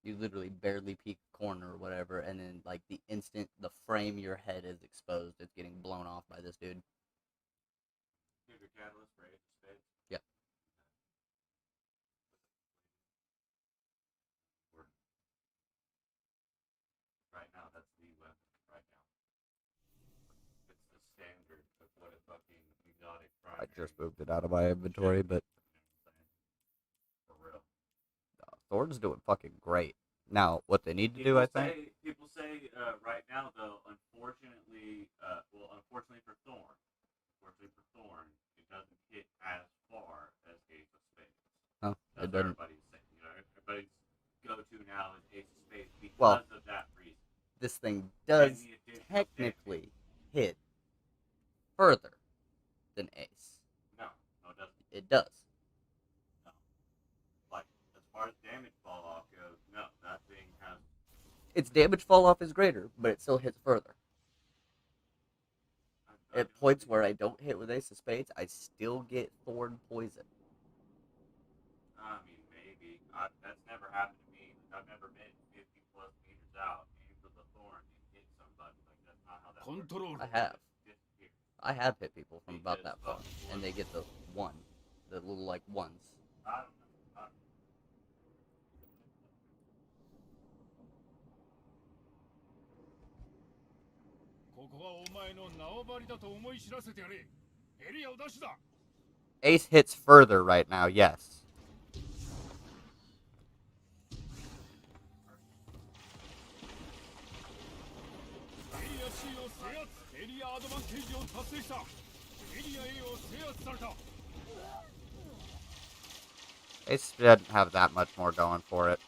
You literally barely peek a corner or whatever, and then, like, the instant the frame your head is exposed, it's getting blown off by this dude. Here's your catalyst for Ace of Spades. Yeah. Right now, that's the weapon. Right now. It's the standard of what a fucking exotic I primary. just moved it out of my inventory, but For real. Thorn's doing fucking great. Now, what they need to do, I think... People say right now, though, unfortunately for Thorn, it doesn't hit as far as Ace of Spades. Oh, That's it what doesn't. everybody's saying. Everybody's go-to now is Ace of Spades because Well, of that reason. This thing does And the additional technically hit further than Ace. No, it doesn't. It does. Like, as far as damage fall off goes, no, that thing has. Its damage fall off is greater, but it still hits further. At points where I don't hit with Ace of Spades, I still get Thorn poison. I mean, maybe. That's never happened to me. I've never been 50 plus meters out, aim for the Thorn, and hit somebody. Like, that's not how that works. I have. Just disappear. I have hit people from about that far, Because and they get the one. The little, like, ones. I don't know. Ace hits further right now, yes. Ace doesn't have that much more going for it.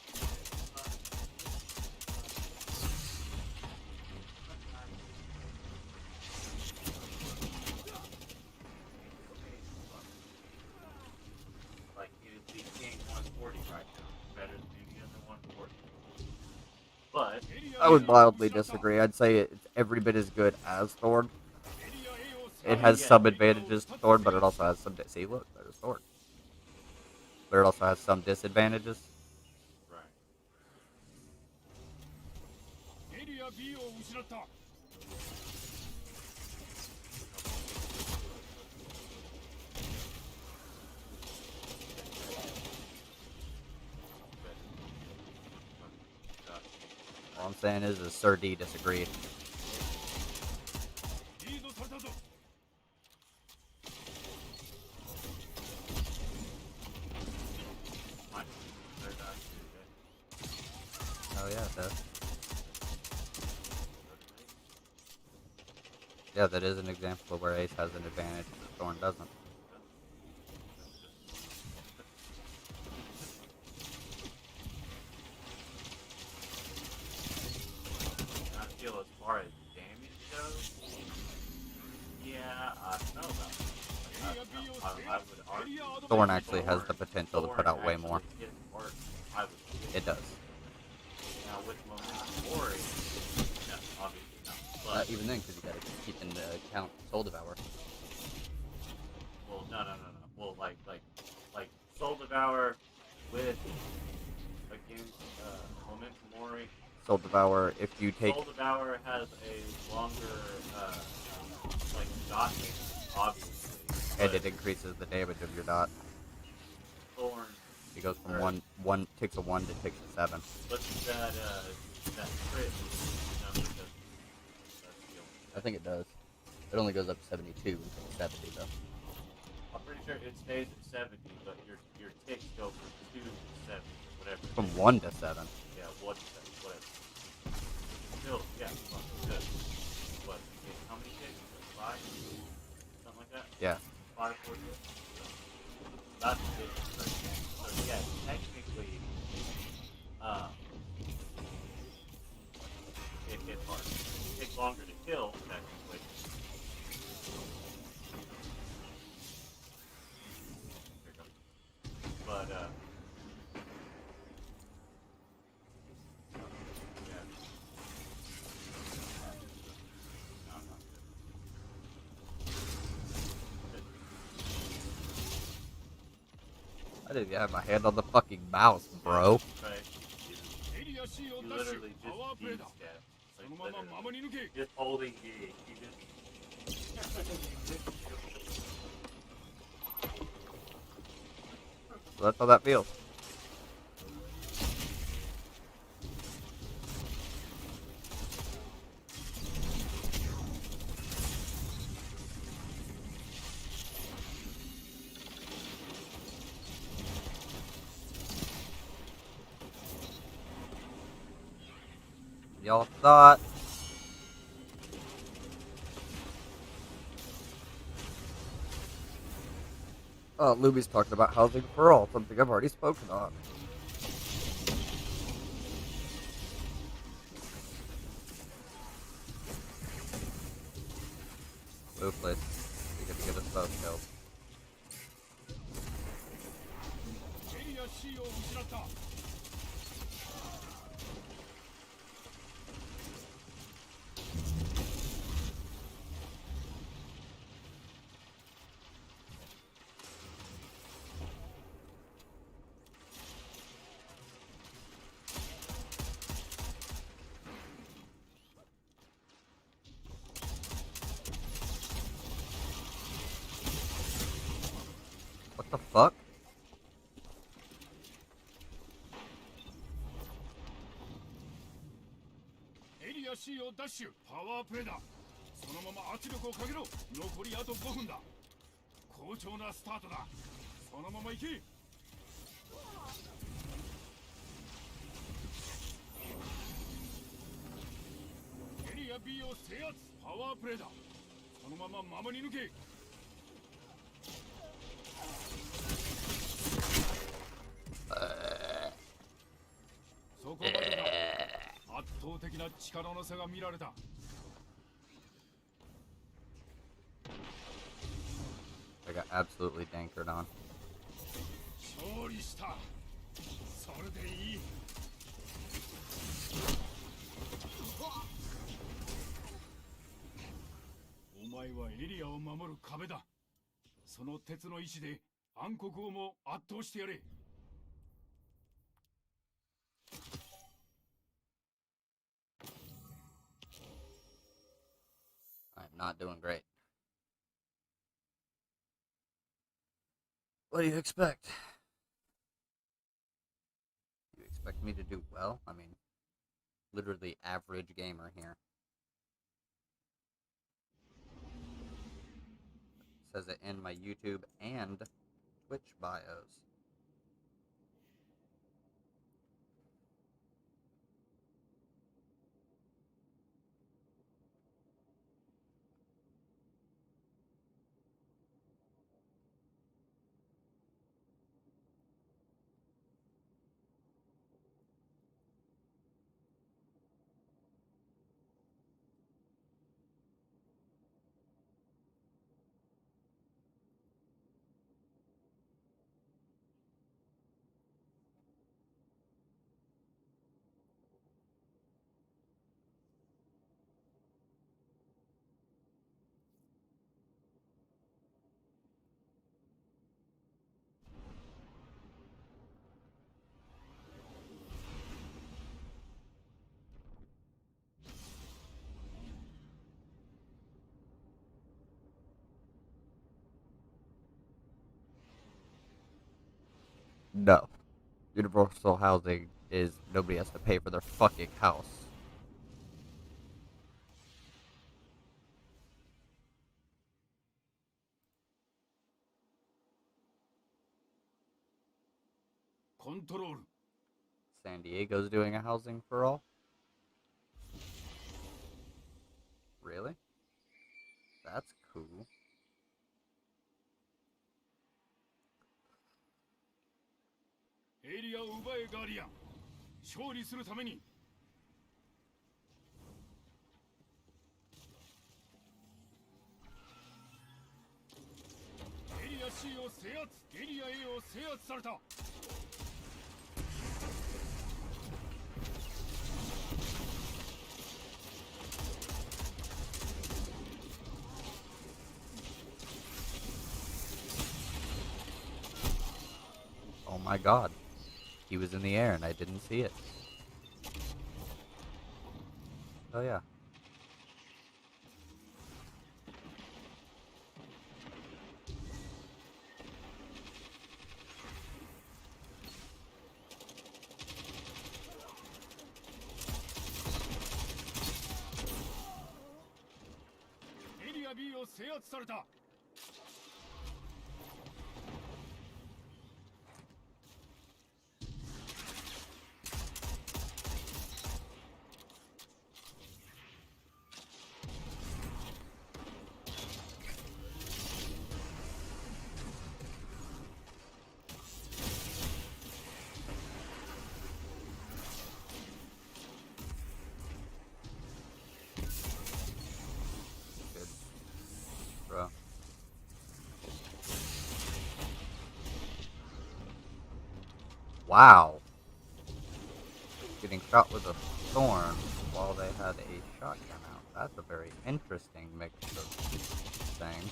Like, he is the king 140 right now. Better than any other 140. I would mildly disagree. I'd say it's every bit as good as Thorn. It has some advantages to Thorn, but it also has some... See, look, there's Thorn. But it also has some disadvantages. Right. All I'm saying is Sir D disagreed. Oh yeah, it does. Yeah, that is an example of where Ace has an advantage, but Thorn doesn't. I feel as far as damage goes, yeah, I don't know about that. I would argue Thorn actually has the potential to put out way more. his work, I would say. It does. Now with Momentum Ori, no, obviously not. But Even then, because you gotta keep into account Soul Devour. well, no. Well, like Soul Devour with against Momentum Ori. Soul Devour, if you take... Soul Devour has a longer like dot hit, obviously. And it increases the damage of your dot. Thorn. It goes from one ticks of 1 to ticks of 7. But that crit number doesn't. I think it does. It only goes up to 72 instead of 70 though. I'm pretty sure it stays at 70, but your ticks go from 2 to 7, whatever. From 1 to 7. Yeah, 1 to 7, whatever. Still, yeah, well, good. What? How many ticks? 5? Something like that? Yeah. 5, 4 ticks? That's the difference right there. So yeah, technically, it hits hard. It takes longer to kill, technically. Here it goes. But, yeah. No, not good. I didn't even have my hand on the fucking mouse, bro. Right. You literally just D-step. Like, literally. Just holding D. You just... So that's how that feels. Y'all thought... Luby's talking about housing for all, something I've already spoken on. Ruthless. You're gonna get us both killed. What the fuck? I got absolutely dankered on. 前はエリアを守る壁だ。その鉄の意志で暗黒王も圧倒してやれ。I'm not doing great. What do you expect? You expect me to do well? I mean, literally average gamer here. It says it in my YouTube and Twitch bios. No. Universal housing is nobody has to pay for their fucking house. Control. San Diego's doing a housing for all? Really? That's cool. Area を奪えガーディアン。勝利するために。エリア C を制圧。エリア A を制圧された。Oh my god. He was in the air and I didn't see it. Oh yeah. Area B を制圧された。Bro. Wow. Getting shot with a thorn while they had a shotgun out. That's a very interesting mix of things.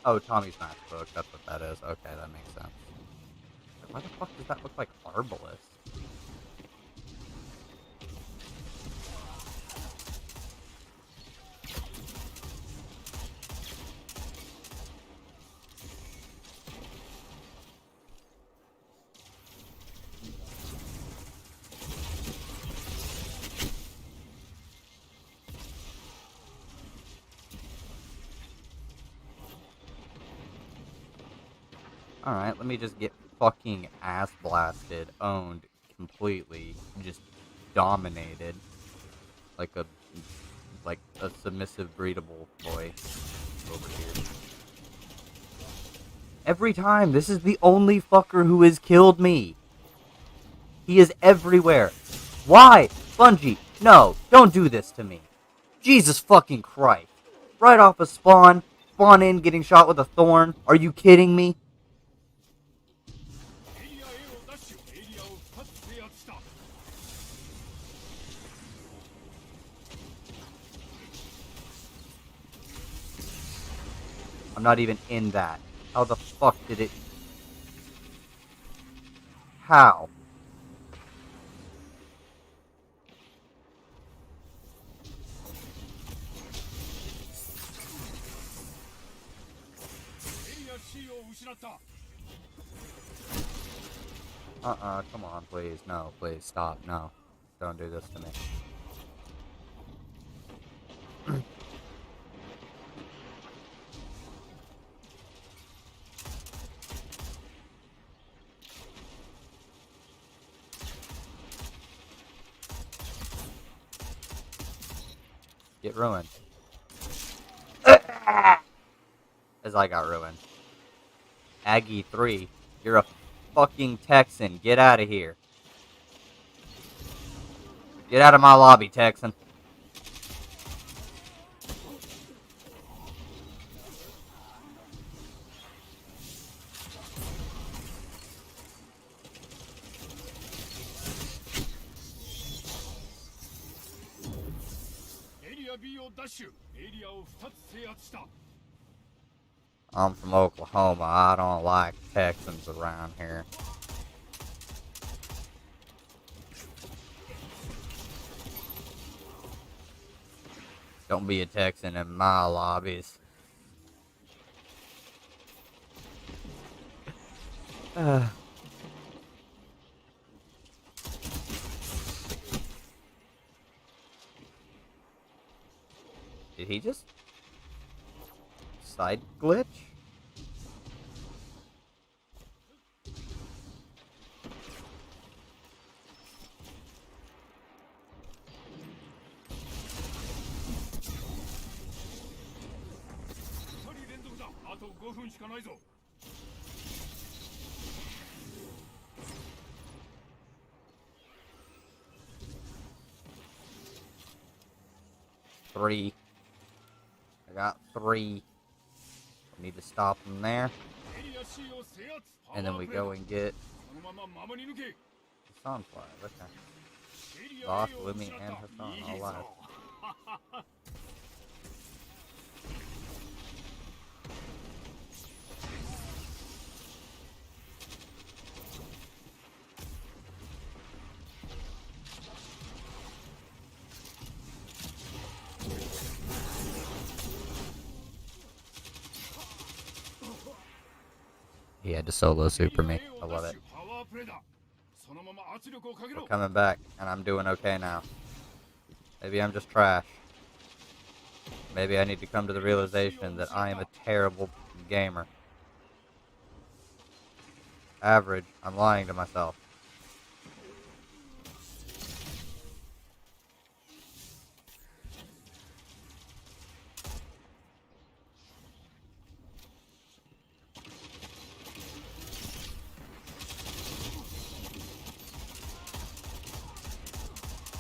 Oh, Tommy Smash book. That's what that is. Okay, that makes sense. Why the fuck does that look like Arbalest? Alright, let me just get fucking ass blasted, owned completely, just dominated. Like a submissive breedable boy over here. Every time, this is the only fucker who has killed me. He is everywhere. Why? Bungie, no, don't do this to me. Jesus fucking Christ. Right off a spawn in, getting shot with a thorn. Are you kidding me? I'm not even in that. How the fuck did it... How? Come on, please. No, please, stop. No. Don't do this to me. Get ruined. As I got ruined. Aggie 3, you're a fucking Texan. Get out of here. Get out of my lobby, Texan. I'm from Oklahoma. I don't like Texans around here. Don't be a Texan in my lobbies. Did he just side glitch? Three. I got 3. I need to stop them there. And then we go and get the Sunflower. Okay. Lost with me and Hassan all alive. He had to solo super me. I love it. We're coming back, and I'm doing okay now. Maybe I'm just trash. Maybe I need to come to the realization that I am a terrible gamer. Average. I'm lying to myself.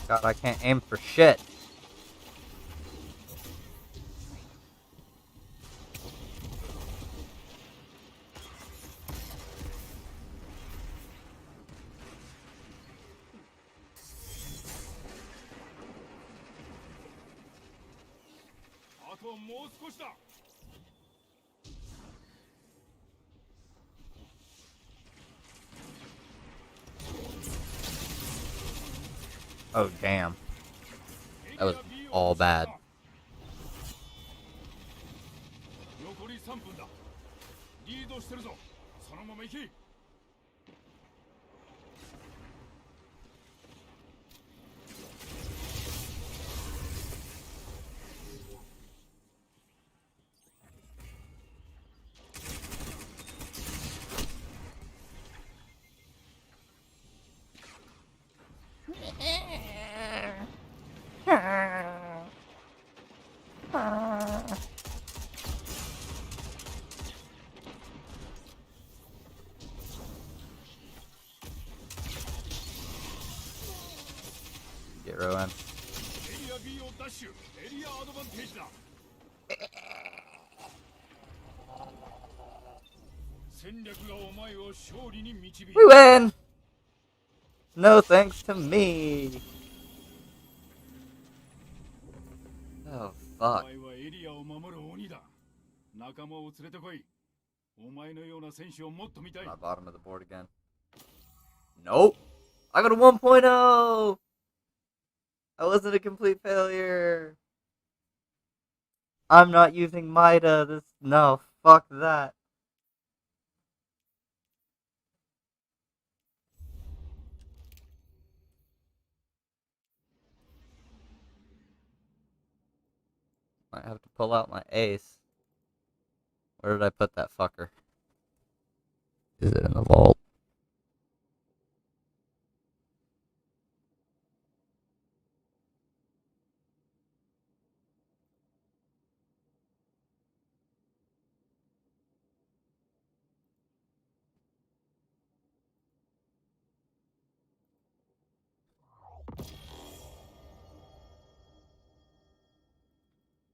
God, I can't aim for shit. Oh, damn. That was all bad. Get ruined. We win! No thanks to me. Oh, fuck. 仲間を連れてこい。お前のような選手をもっと見たい。 My bottom of the board again. Nope. I got a 1.0. I wasn't a complete failure. I'm not using Mida. No, fuck that. Might have to pull out my ace. Where did I put that fucker? Is it in the vault?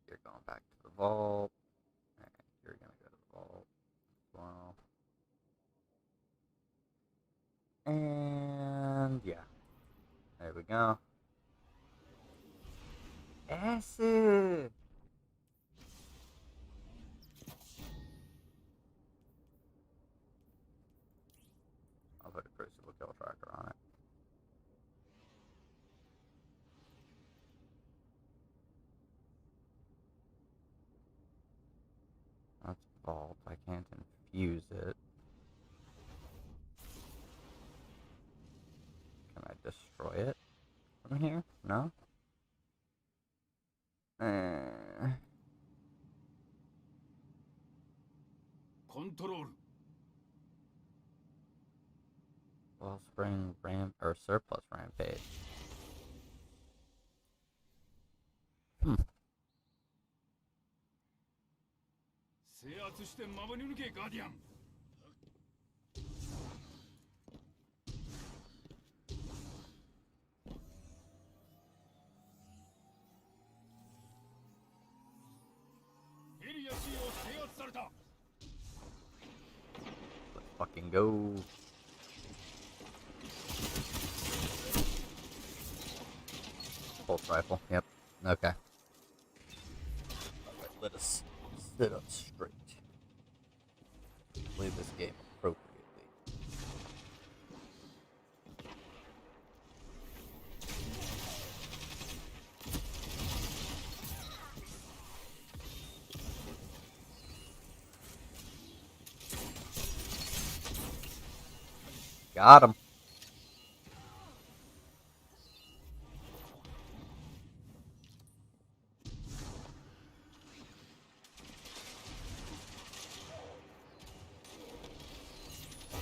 You're going back to the vault. And you're gonna go to the vault as well. And yeah. There we go. Acid! I'll put a Crucible Kill Tracker on it. That's vault. I can't infuse it. Can I destroy it from here? No? Control. Wellspring or surplus rampage. Hmm. 制圧して守り抜けガーディアン。エリア C を制圧された。 Let's fucking go. Pulse rifle. Yep. Okay. Alright, let us sit up straight. Play this game appropriately. Got him.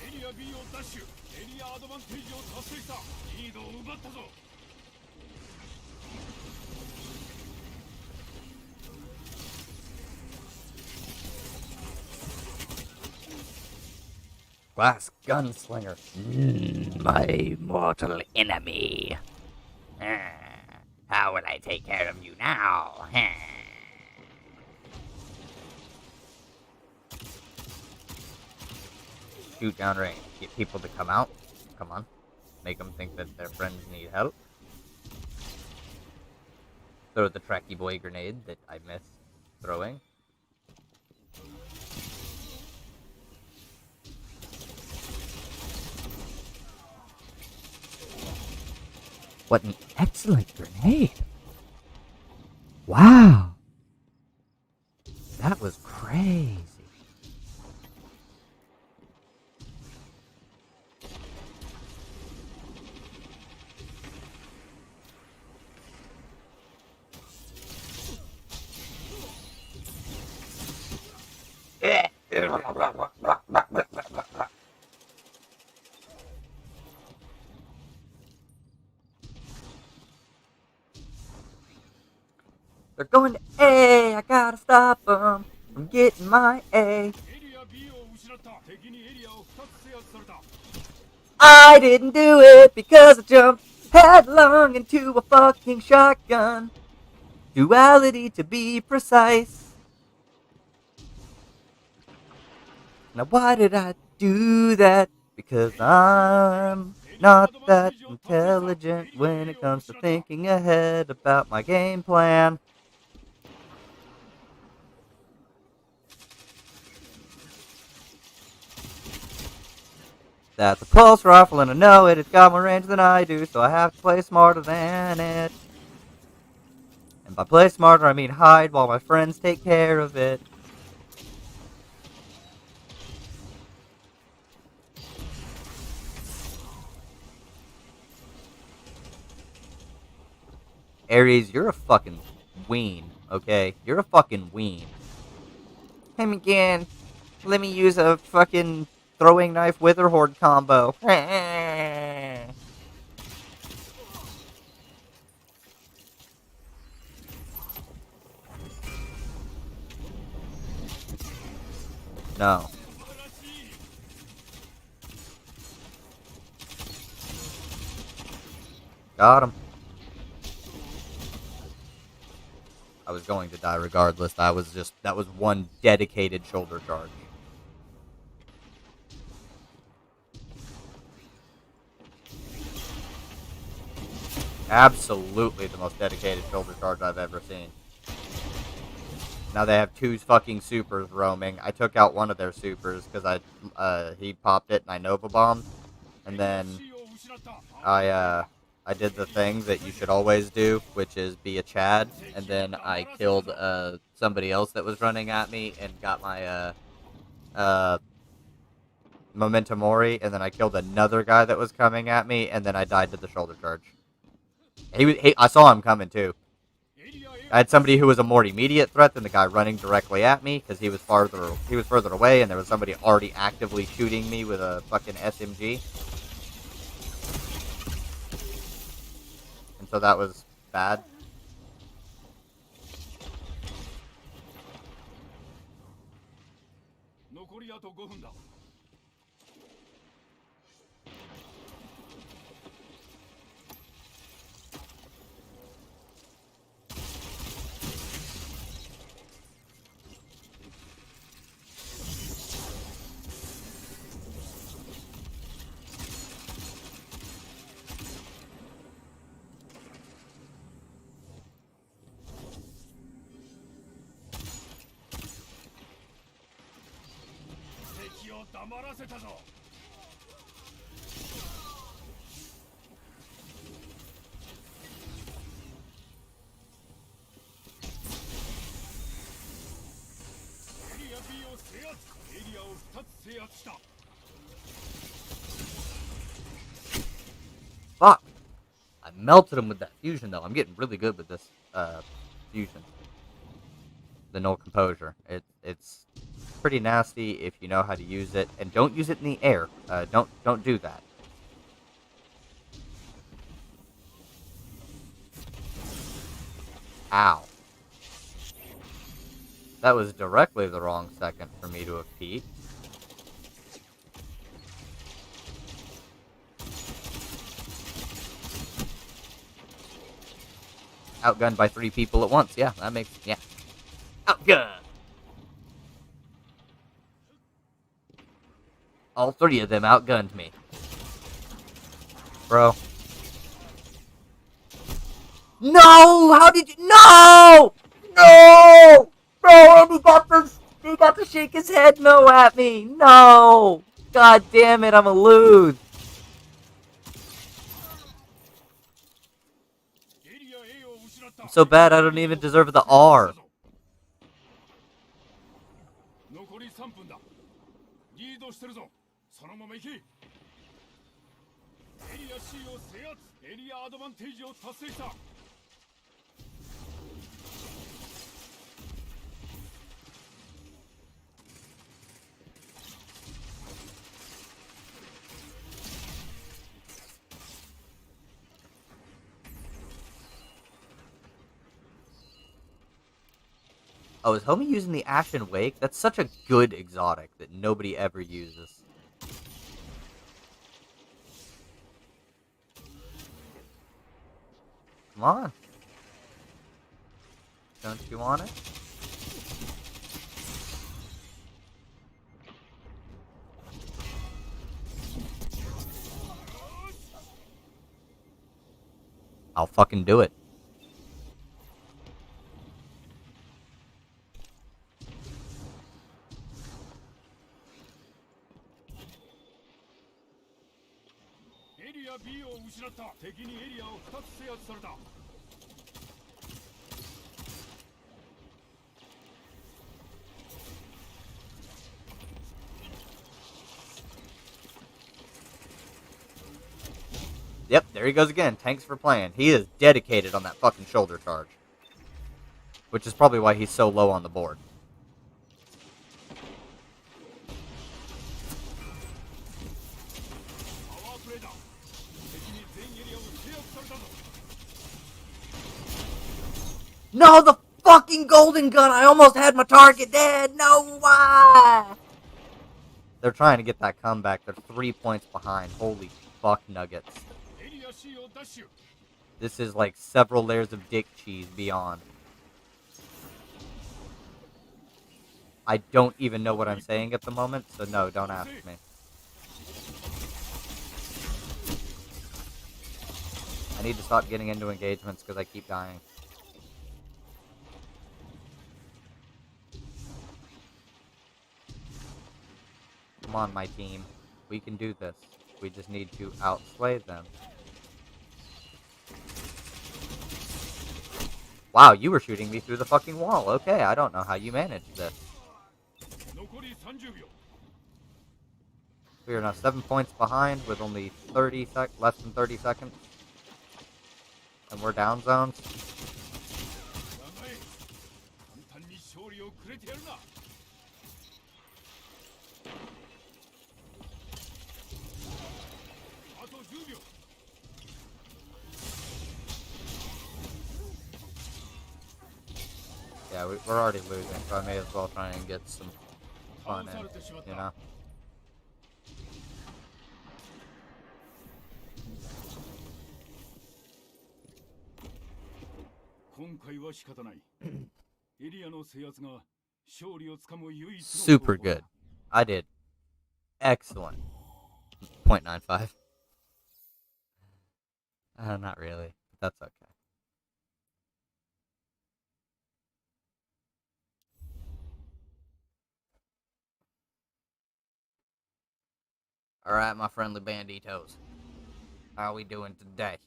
Area B をダッシュ。エリアアドバンテージを達成した。リードを奪ったぞ。 Glass Gunslinger. My mortal enemy. How will I take care of you now? Shoot down range. Get people to come out. Come on. Make them think that their friends need help. Throw the tracky boy grenade that I missed throwing. What an excellent grenade! Wow! That was crazy. They're going to A. I gotta stop them from getting my A. I didn't do it because I jumped headlong into a fucking shotgun. Duality to be precise. Now why did I do that? Because I'm not that intelligent when it comes to thinking ahead about my game plan. That's a pulse rifle, and I know it. It's got more range than I do, so I have to play smarter than it. And by play smarter, I mean hide while my friends take care of it. Ares, you're a fucking ween, okay? You're a fucking ween. Him again. Let me use a fucking throwing knife wither horde combo. No. Got him. I was going to die regardless. That was one dedicated shoulder charge. Absolutely the most dedicated shoulder charge I've ever seen. Now they have two fucking supers roaming. I took out one of their supers because he popped it and I Nova bombed. And then I did the thing that you should always do, which is be a Chad, and then I killed somebody else that was running at me and got my Memento Mori, and then I killed another guy that was coming at me, and then I died to the shoulder charge. I saw him coming too. I had somebody who was a more immediate threat than the guy running directly at me because he was further away, and there was somebody already actively shooting me with a fucking SMG. So that was bad. Fuck! I melted him with that fusion, though. I'm getting really good with this fusion. The Null Composure. It's pretty nasty if you know how to use it, and don't use it in the air. Don't do that. Ow. That was directly the wrong second for me to have peeked. Outgunned by 3 people at once. Yeah, that makes... yeah. Outgunned! All 3 of them outgunned me. Bro. No! How did you... No! No! Bro, and he got to shake his head no at me. No! God damn it, I'm a lose. I'm so bad I don't even deserve the R. Oh, is Homie using the Ashen Wake? That's such a good exotic that nobody ever uses. Come on. Don't you want it? I'll fucking do it. Yep, there he goes again. Tanks for playing. He is dedicated on that fucking shoulder charge. Which is probably why he's so low on the board. No, the fucking golden gun! I almost had my target dead! No, why? They're trying to get that comeback. They're 3 points behind. Holy fuck nuggets. This is like several layers of dick cheese beyond. I don't even know what I'm saying at the moment, so no, don't ask me. I need to stop getting into engagements because I keep dying. Come on, my team. We can do this. We just need to outslay them. Wow, you were shooting me through the fucking wall. Okay, I don't know how you managed this. We are now 7 points behind with only less than 30 seconds. And we're down zones. Yeah, we're already losing, so I may as well try and get some fun in, you know? Super good. I did excellent. 0.95. Not really. That's okay. Alright, my friendly banditos. How are we doing today?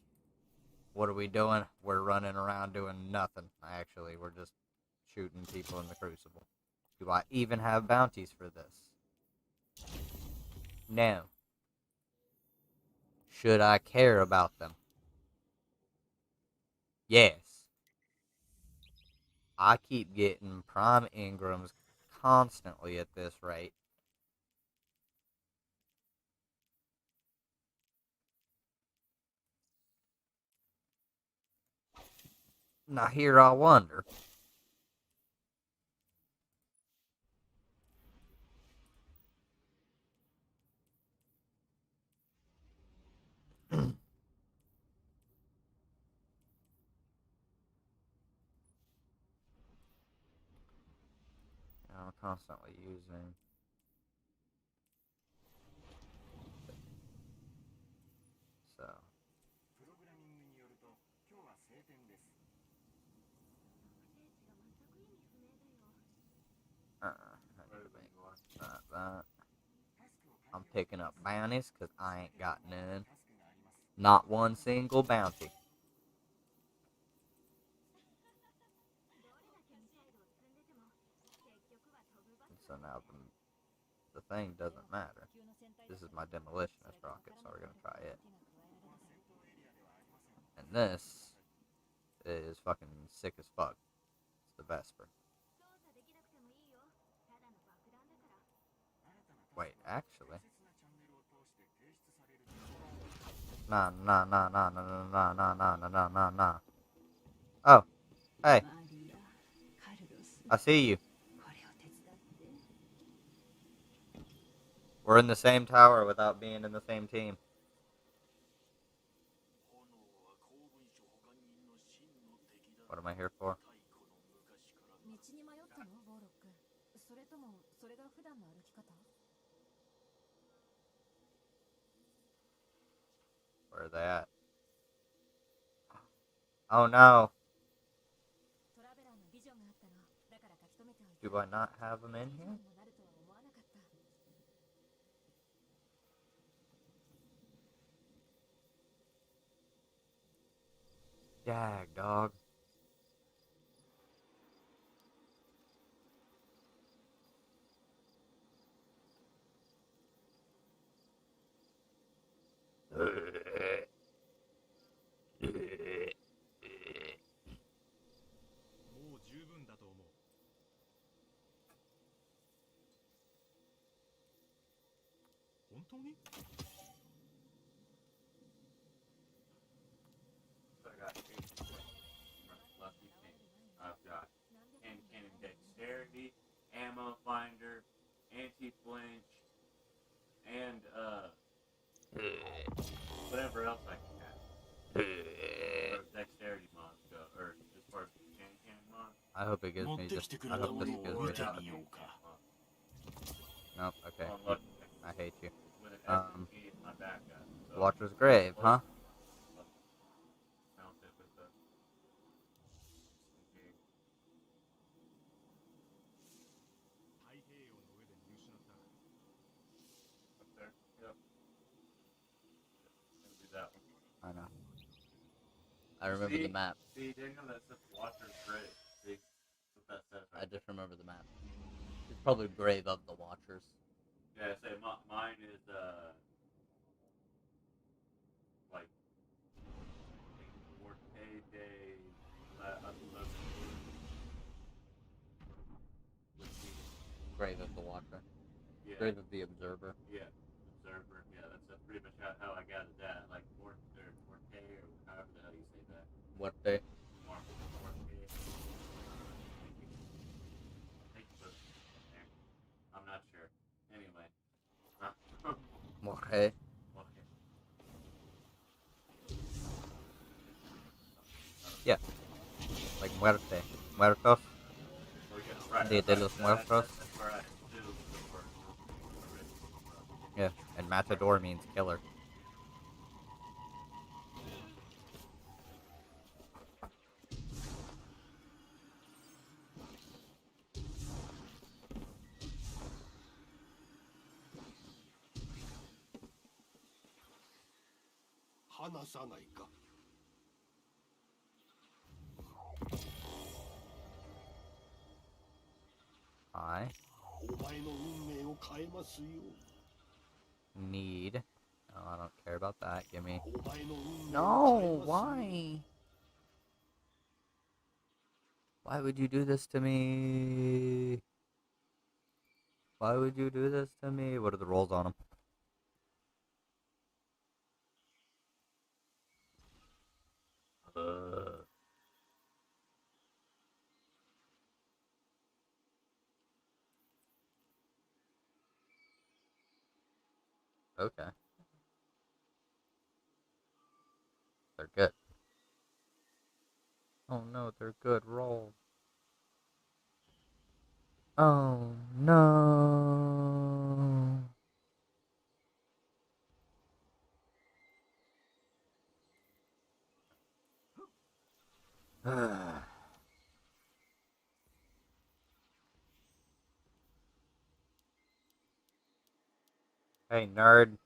What are we doing? We're running around doing nothing. Actually, we're just shooting people in the Crucible. Do I even have bounties for this? No. Should I care about them? Yes. I keep getting prime Ingrams constantly at this rate. Now here I wonder. I'm constantly using. So. That. I'm picking up bounties because I ain't got none. Not one single bounty. And so now the thing doesn't matter. This is my demolitionist rocket, so we're going to try it. And this is fucking sick as fuck. It's the Vesper. Wait, actually. Nah. Oh, hey. I see you. We're in the same tower without being in the same team. What am I here for? Where are they at? Oh no. Do I not have them in here? Dag, dog. So I got 8 Lucky Pink. I've got hand cannon dexterity, ammo finder, anti-flinch, and whatever else I can have. Or dexterity mods go, or as far as the hand cannon mods. I hope it gives me just. I hope this gives me just. Nope. Okay. On Lucky Pink. I hate you. With an SMG, it's my bad guy. So Watcher's Grave, huh? mount it with the SMG. Up there. Yep. Gonna do that one. I know. I remember See? the map. See, Daniel, that says Watcher's Grave. See? That's what that says I right just remember the map. It's probably Grave of the Watchers. Yeah, say mine is like Forte Day. Grave of the Watcher. Yeah. Grave of the Observer. Yeah, Observer. Yeah, that's pretty much how I gathered that. Like Forte or however the hell you say that. What day? Forte. Thank you for there. I'm not sure. Anyway. Okay. Okay. Yeah. Like Muerte. Muertos. Right, Dia de los Muertos. That's where I assumed the word originally. Yeah. And Matador means killer. I need. Oh, I don't care about that. Give me. No, why? Why would you do this to me? Why would you do this to me? What are the rolls on them? Okay. They're good. Oh no, they're good rolls. Oh no. Hey, nerd.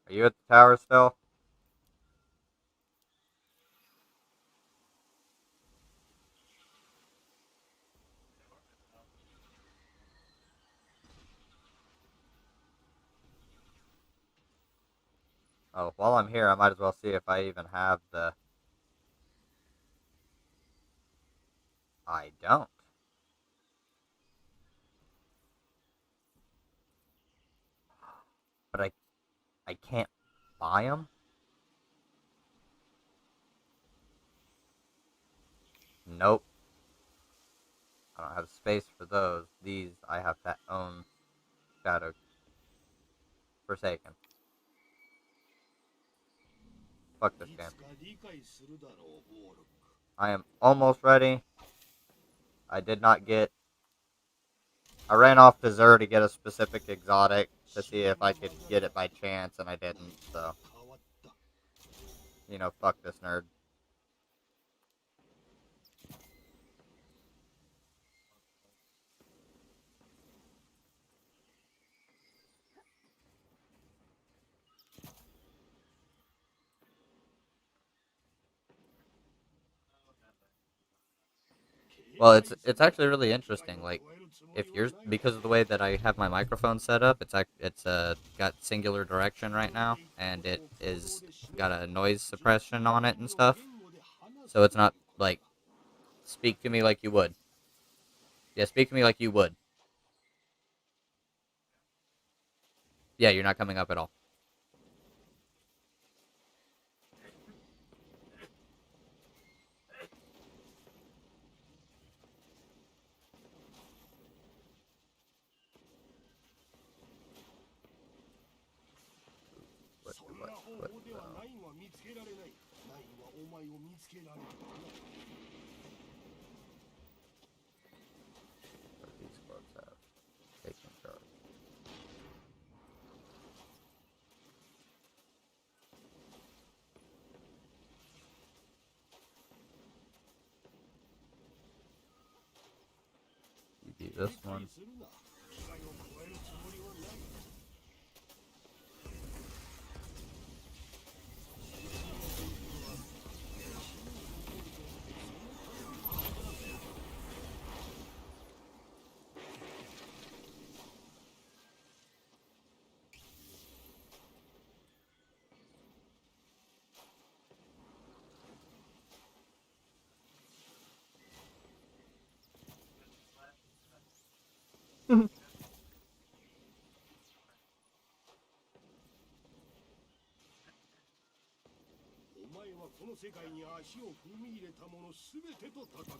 Are you at the tower still? Oh, while I'm here, I might as well see if I even have the... I don't. But I can't buy them? Nope. I don't have space for those. These I have to own Shadow Forsaken. Fuck this game. I am almost ready. I did not get... I ran off to Xur to get a specific exotic to see if I could get it by chance, and I didn't, so... You know, fuck this nerd. Well, it's actually really interesting. Like, if you're because of the way that I have my microphone set up, it's got singular direction right now, and it is got a noise suppression on it and stuff. So it's not like speak to me like you would. Yeah, speak to me like you would. Yeah, you're not coming up at all. What, what do these clubs have? Taking charge. You do this one.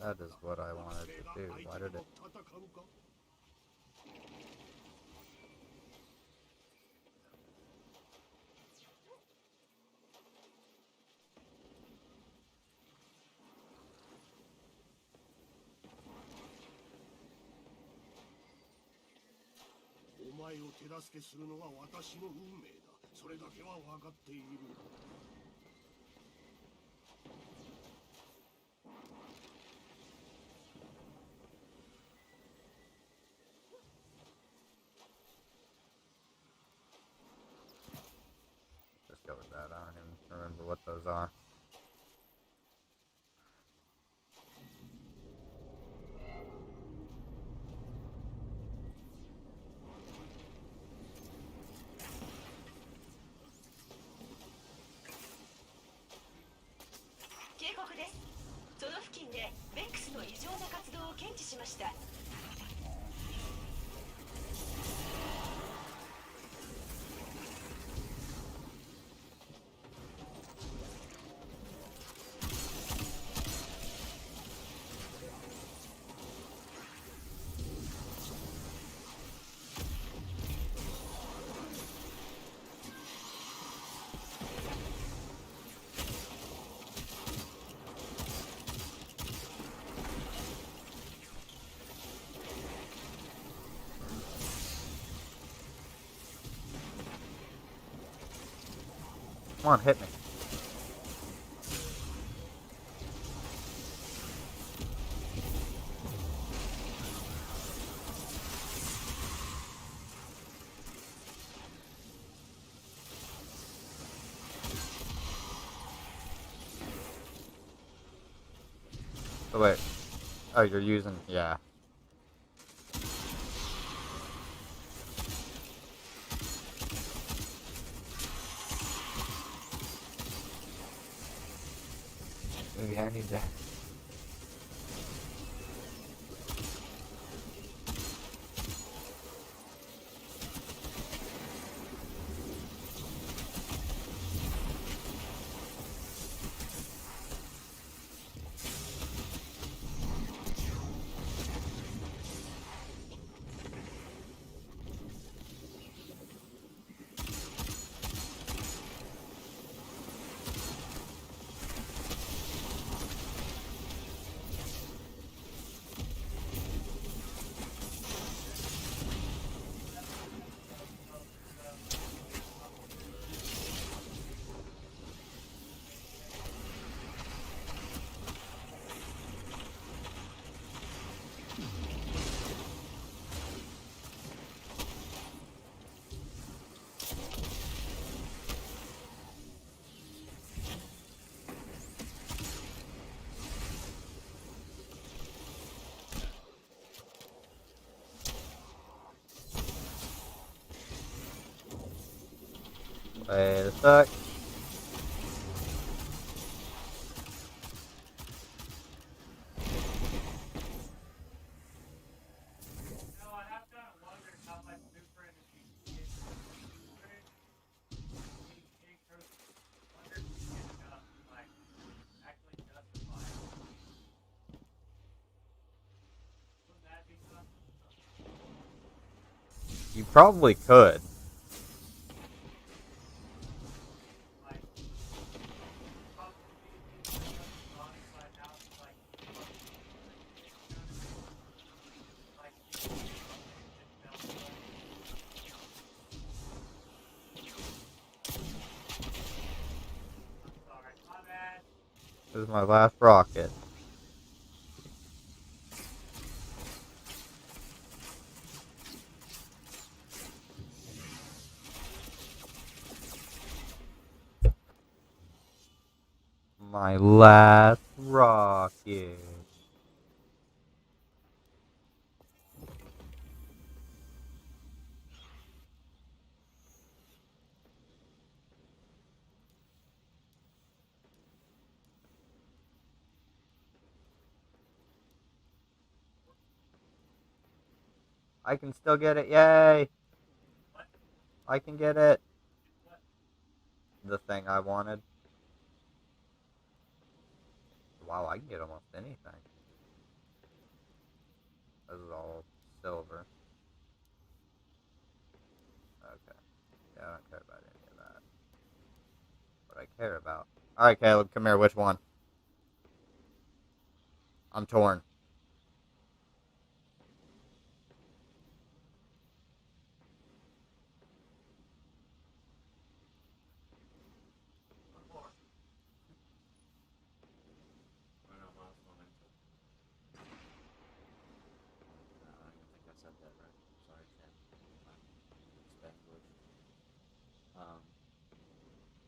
That is what I wanted to do. Why did it? Just go with that. I don't even remember what those are. Come on, hit me. Oh, wait. Oh, you're using... Yeah. Maybe I need to... Wait a sec. You probably could. This is my last rocket. My last rocket. I can still get it, yay! I can get it. The thing I wanted. Wow, I can get almost anything. This is all silver. Okay. Yeah, I don't care about any of that. What I care about. Alright, Caleb, come here. Which one? I'm torn.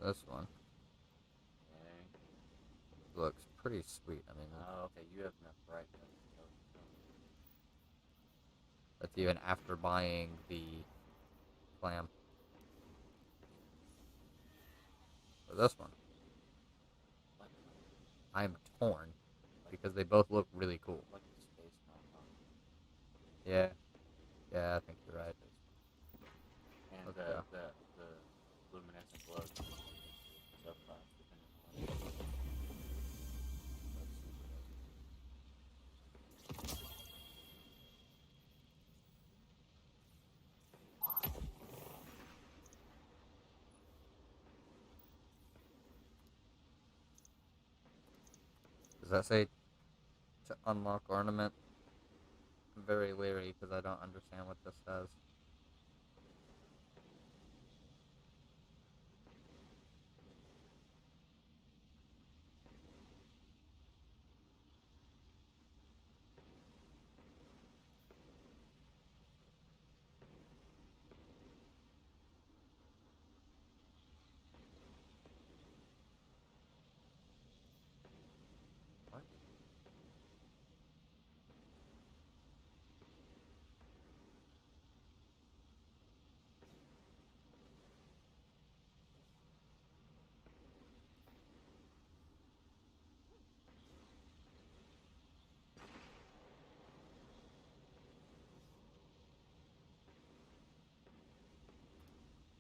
This one. Looks pretty sweet. I mean, okay, you have enough brightness. That's even after buying the clam. For this one, I'm torn because they both look really cool. Yeah, yeah, I think you're right. And the luminescent glow. Does that say to unlock ornament? I'm very leery because I don't understand what this says. What?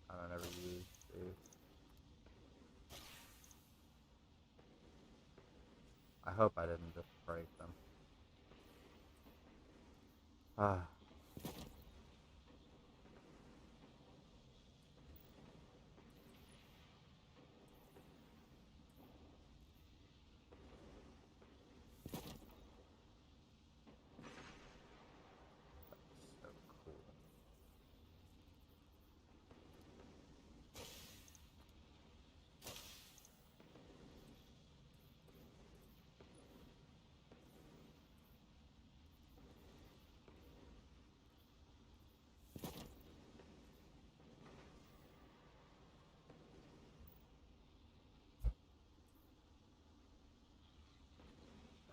I don't ever use these. I hope I didn't just break them. Ah. So cool.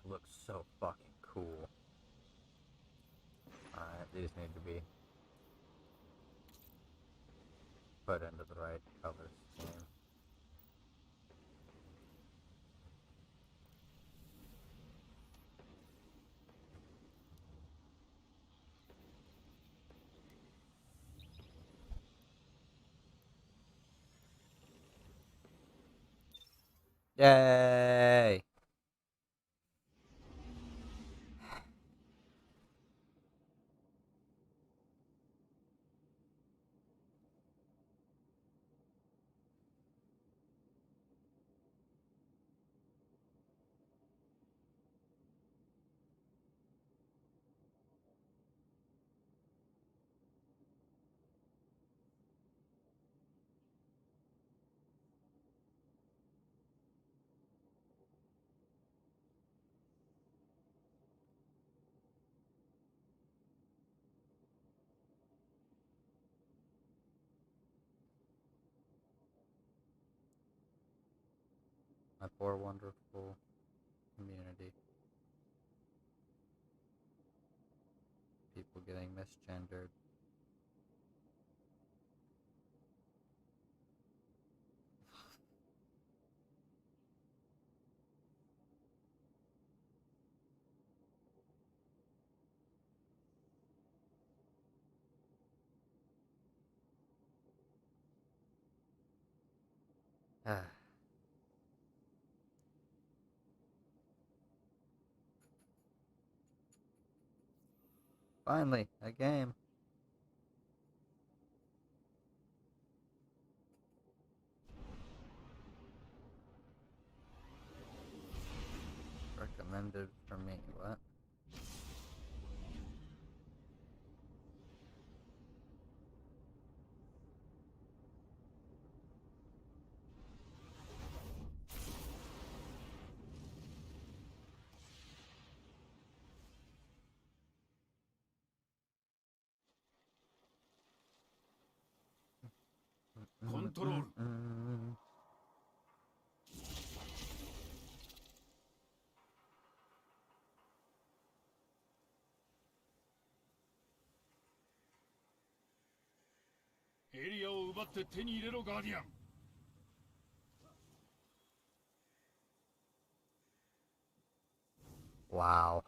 It looks so fucking cool. Alright, these need to be put into the right colors. Yay! My poor wonderful community. People getting misgendered. Ah. Finally, a game. Recommended for me, what? Control. Mm-mm-mm. エリアを奪って手に入れろガーディアン。 Wow.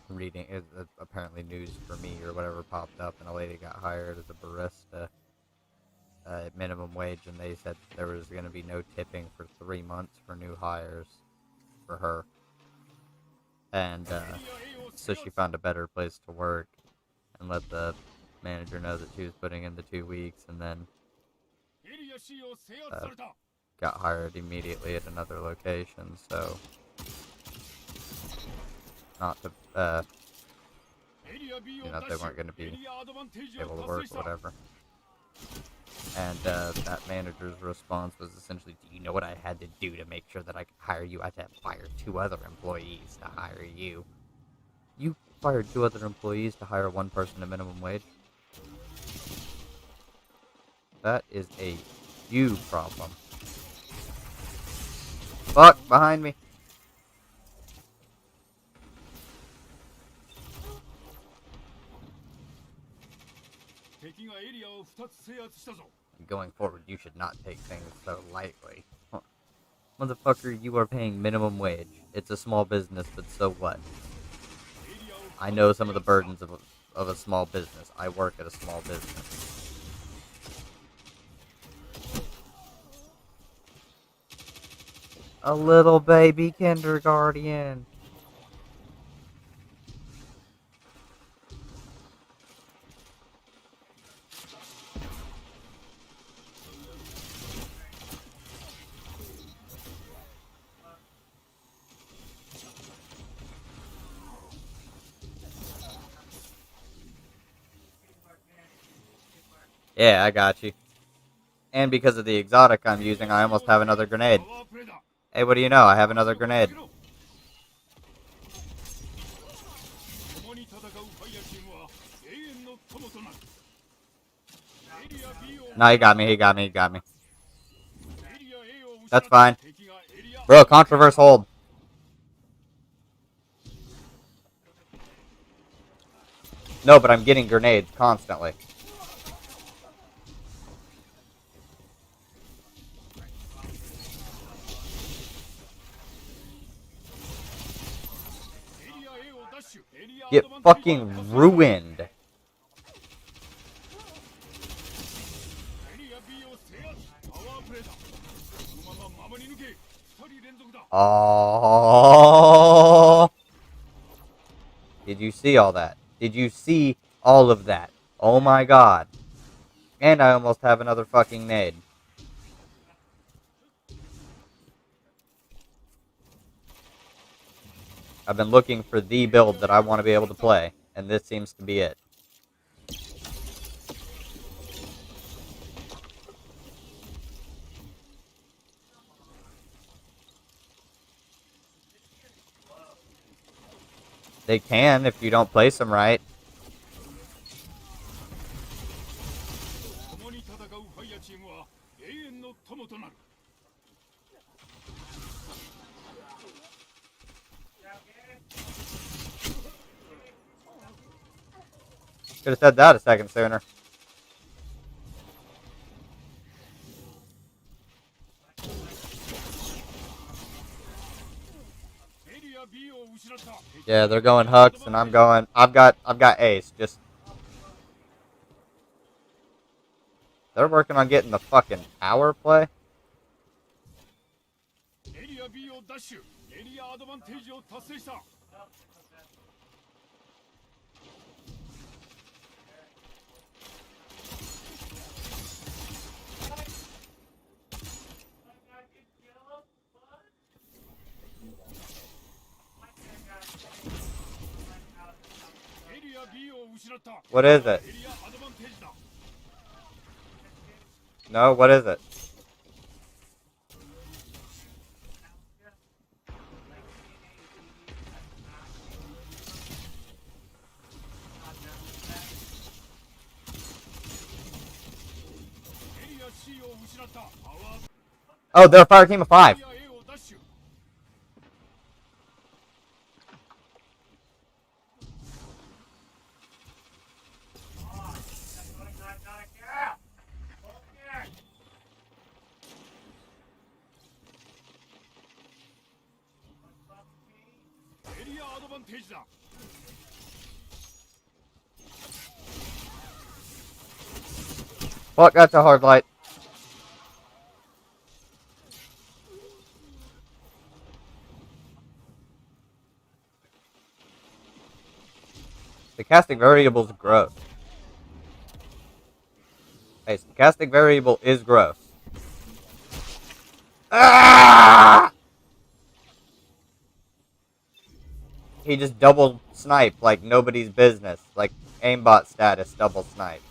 Reading is apparently news for me or whatever popped up, and a lady got hired as a barista at minimum wage, and they said there was going to be no tipping for 3 months for new hires for her. And so she found a better place to work and let the manager know that she was putting in the 2 weeks, and then got hired immediately at another location. So not to you know, they weren't going to be able to work or whatever. And that manager's response was essentially, do you know what I had to do to make sure that I could hire you? I had to fire 2 other employees to hire you. You fired 2 other employees to hire 1 person at minimum wage? That is a you problem. Fuck, behind me. Going forward, you should not take things so lightly. Huh. Motherfucker, you are paying minimum wage. It's a small business, but so what? I know some of the burdens of a small business. I work at a small business. A little baby kindergarten. Yeah, I got you. And because of the exotic I'm using, I almost have another grenade. Hey, what do you know? I have another grenade. No, he got me, he got me, he got me. That's fine. Bro, controverse hold. No, but I'm getting grenades constantly. Get fucking ruined. Oh. Did you see all that? Did you see all of that? Oh my god. And I almost have another fucking nade. I've been looking for the build that I want to be able to play, and this seems to be it. They can if you don't place them right. Could have said that a second sooner. Yeah, they're going Hux, and I'm going. I've got Ace. Just they're working on getting the fucking power play. What is it? No, what is it? Oh, they're a fire team of 5. Fuck, that's a hard light. The casting variable is gross. Hey, stochastic variable is gross. Ah! He just double sniped like nobody's business. Like aimbot status double snipe.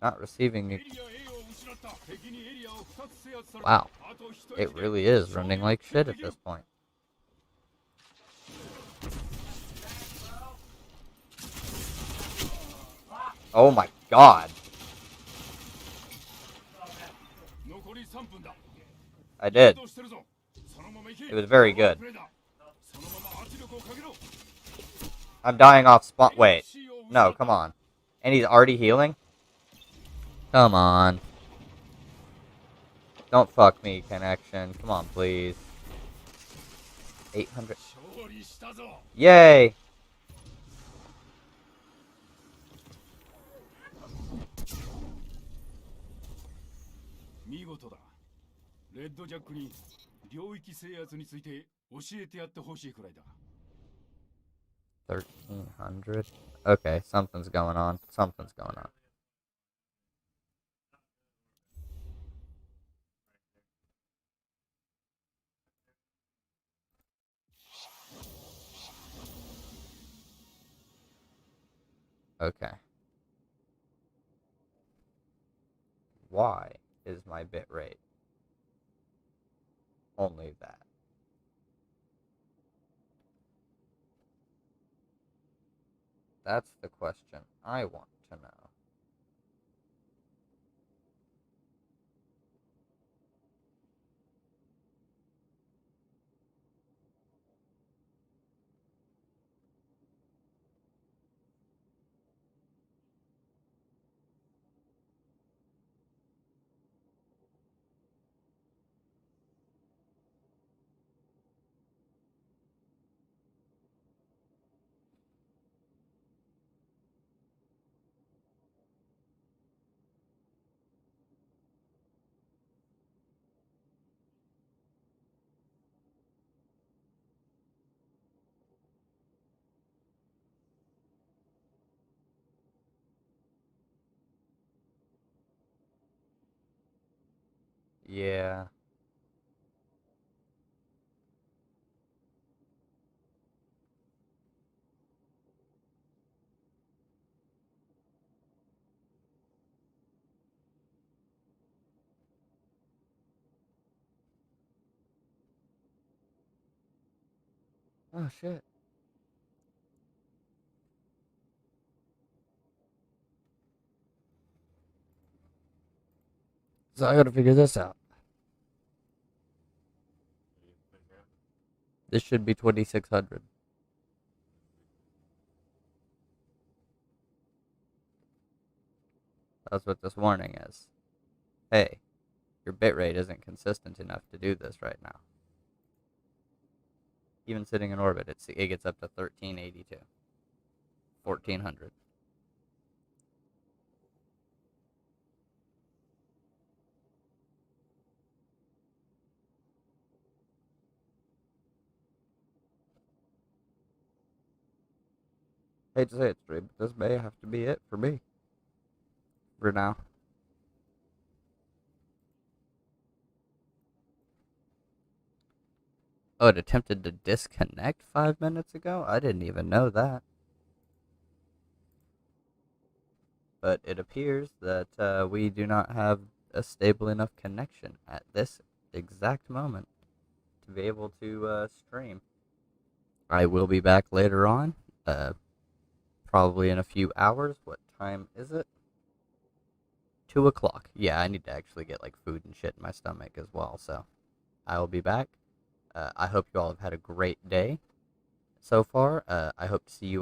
Not receiving you. Wow. It really is running like shit at this point. Oh my god. I did. It was very good. I'm dying off spawn. Wait. No, come on. And he's already healing? Come on. Don't fuck me, connection. Come on, please. 800. Yay! $1,300. Okay, something's going on. Something's going on. Okay. Why is my bit rate only that? That's the question I want to know. Yeah. Oh shit. So I gotta figure this out. This should be 2600. That's what this warning is. Hey, your bitrate isn't consistent enough to do this right now. Even sitting in orbit, it gets up to 1382. 1400. Hate to say it straight, but this may have to be it for me. For now. Oh, it attempted to disconnect 5 minutes ago? I didn't even know that. But it appears that we do not have a stable enough connection at this exact moment to be able to stream. I will be back later on, probably in a few hours. What time is it? 2 o'clock. Yeah, I need to actually get like food and shit in my stomach as well, so I will be back. I hope you all have had a great day so far. I hope to see you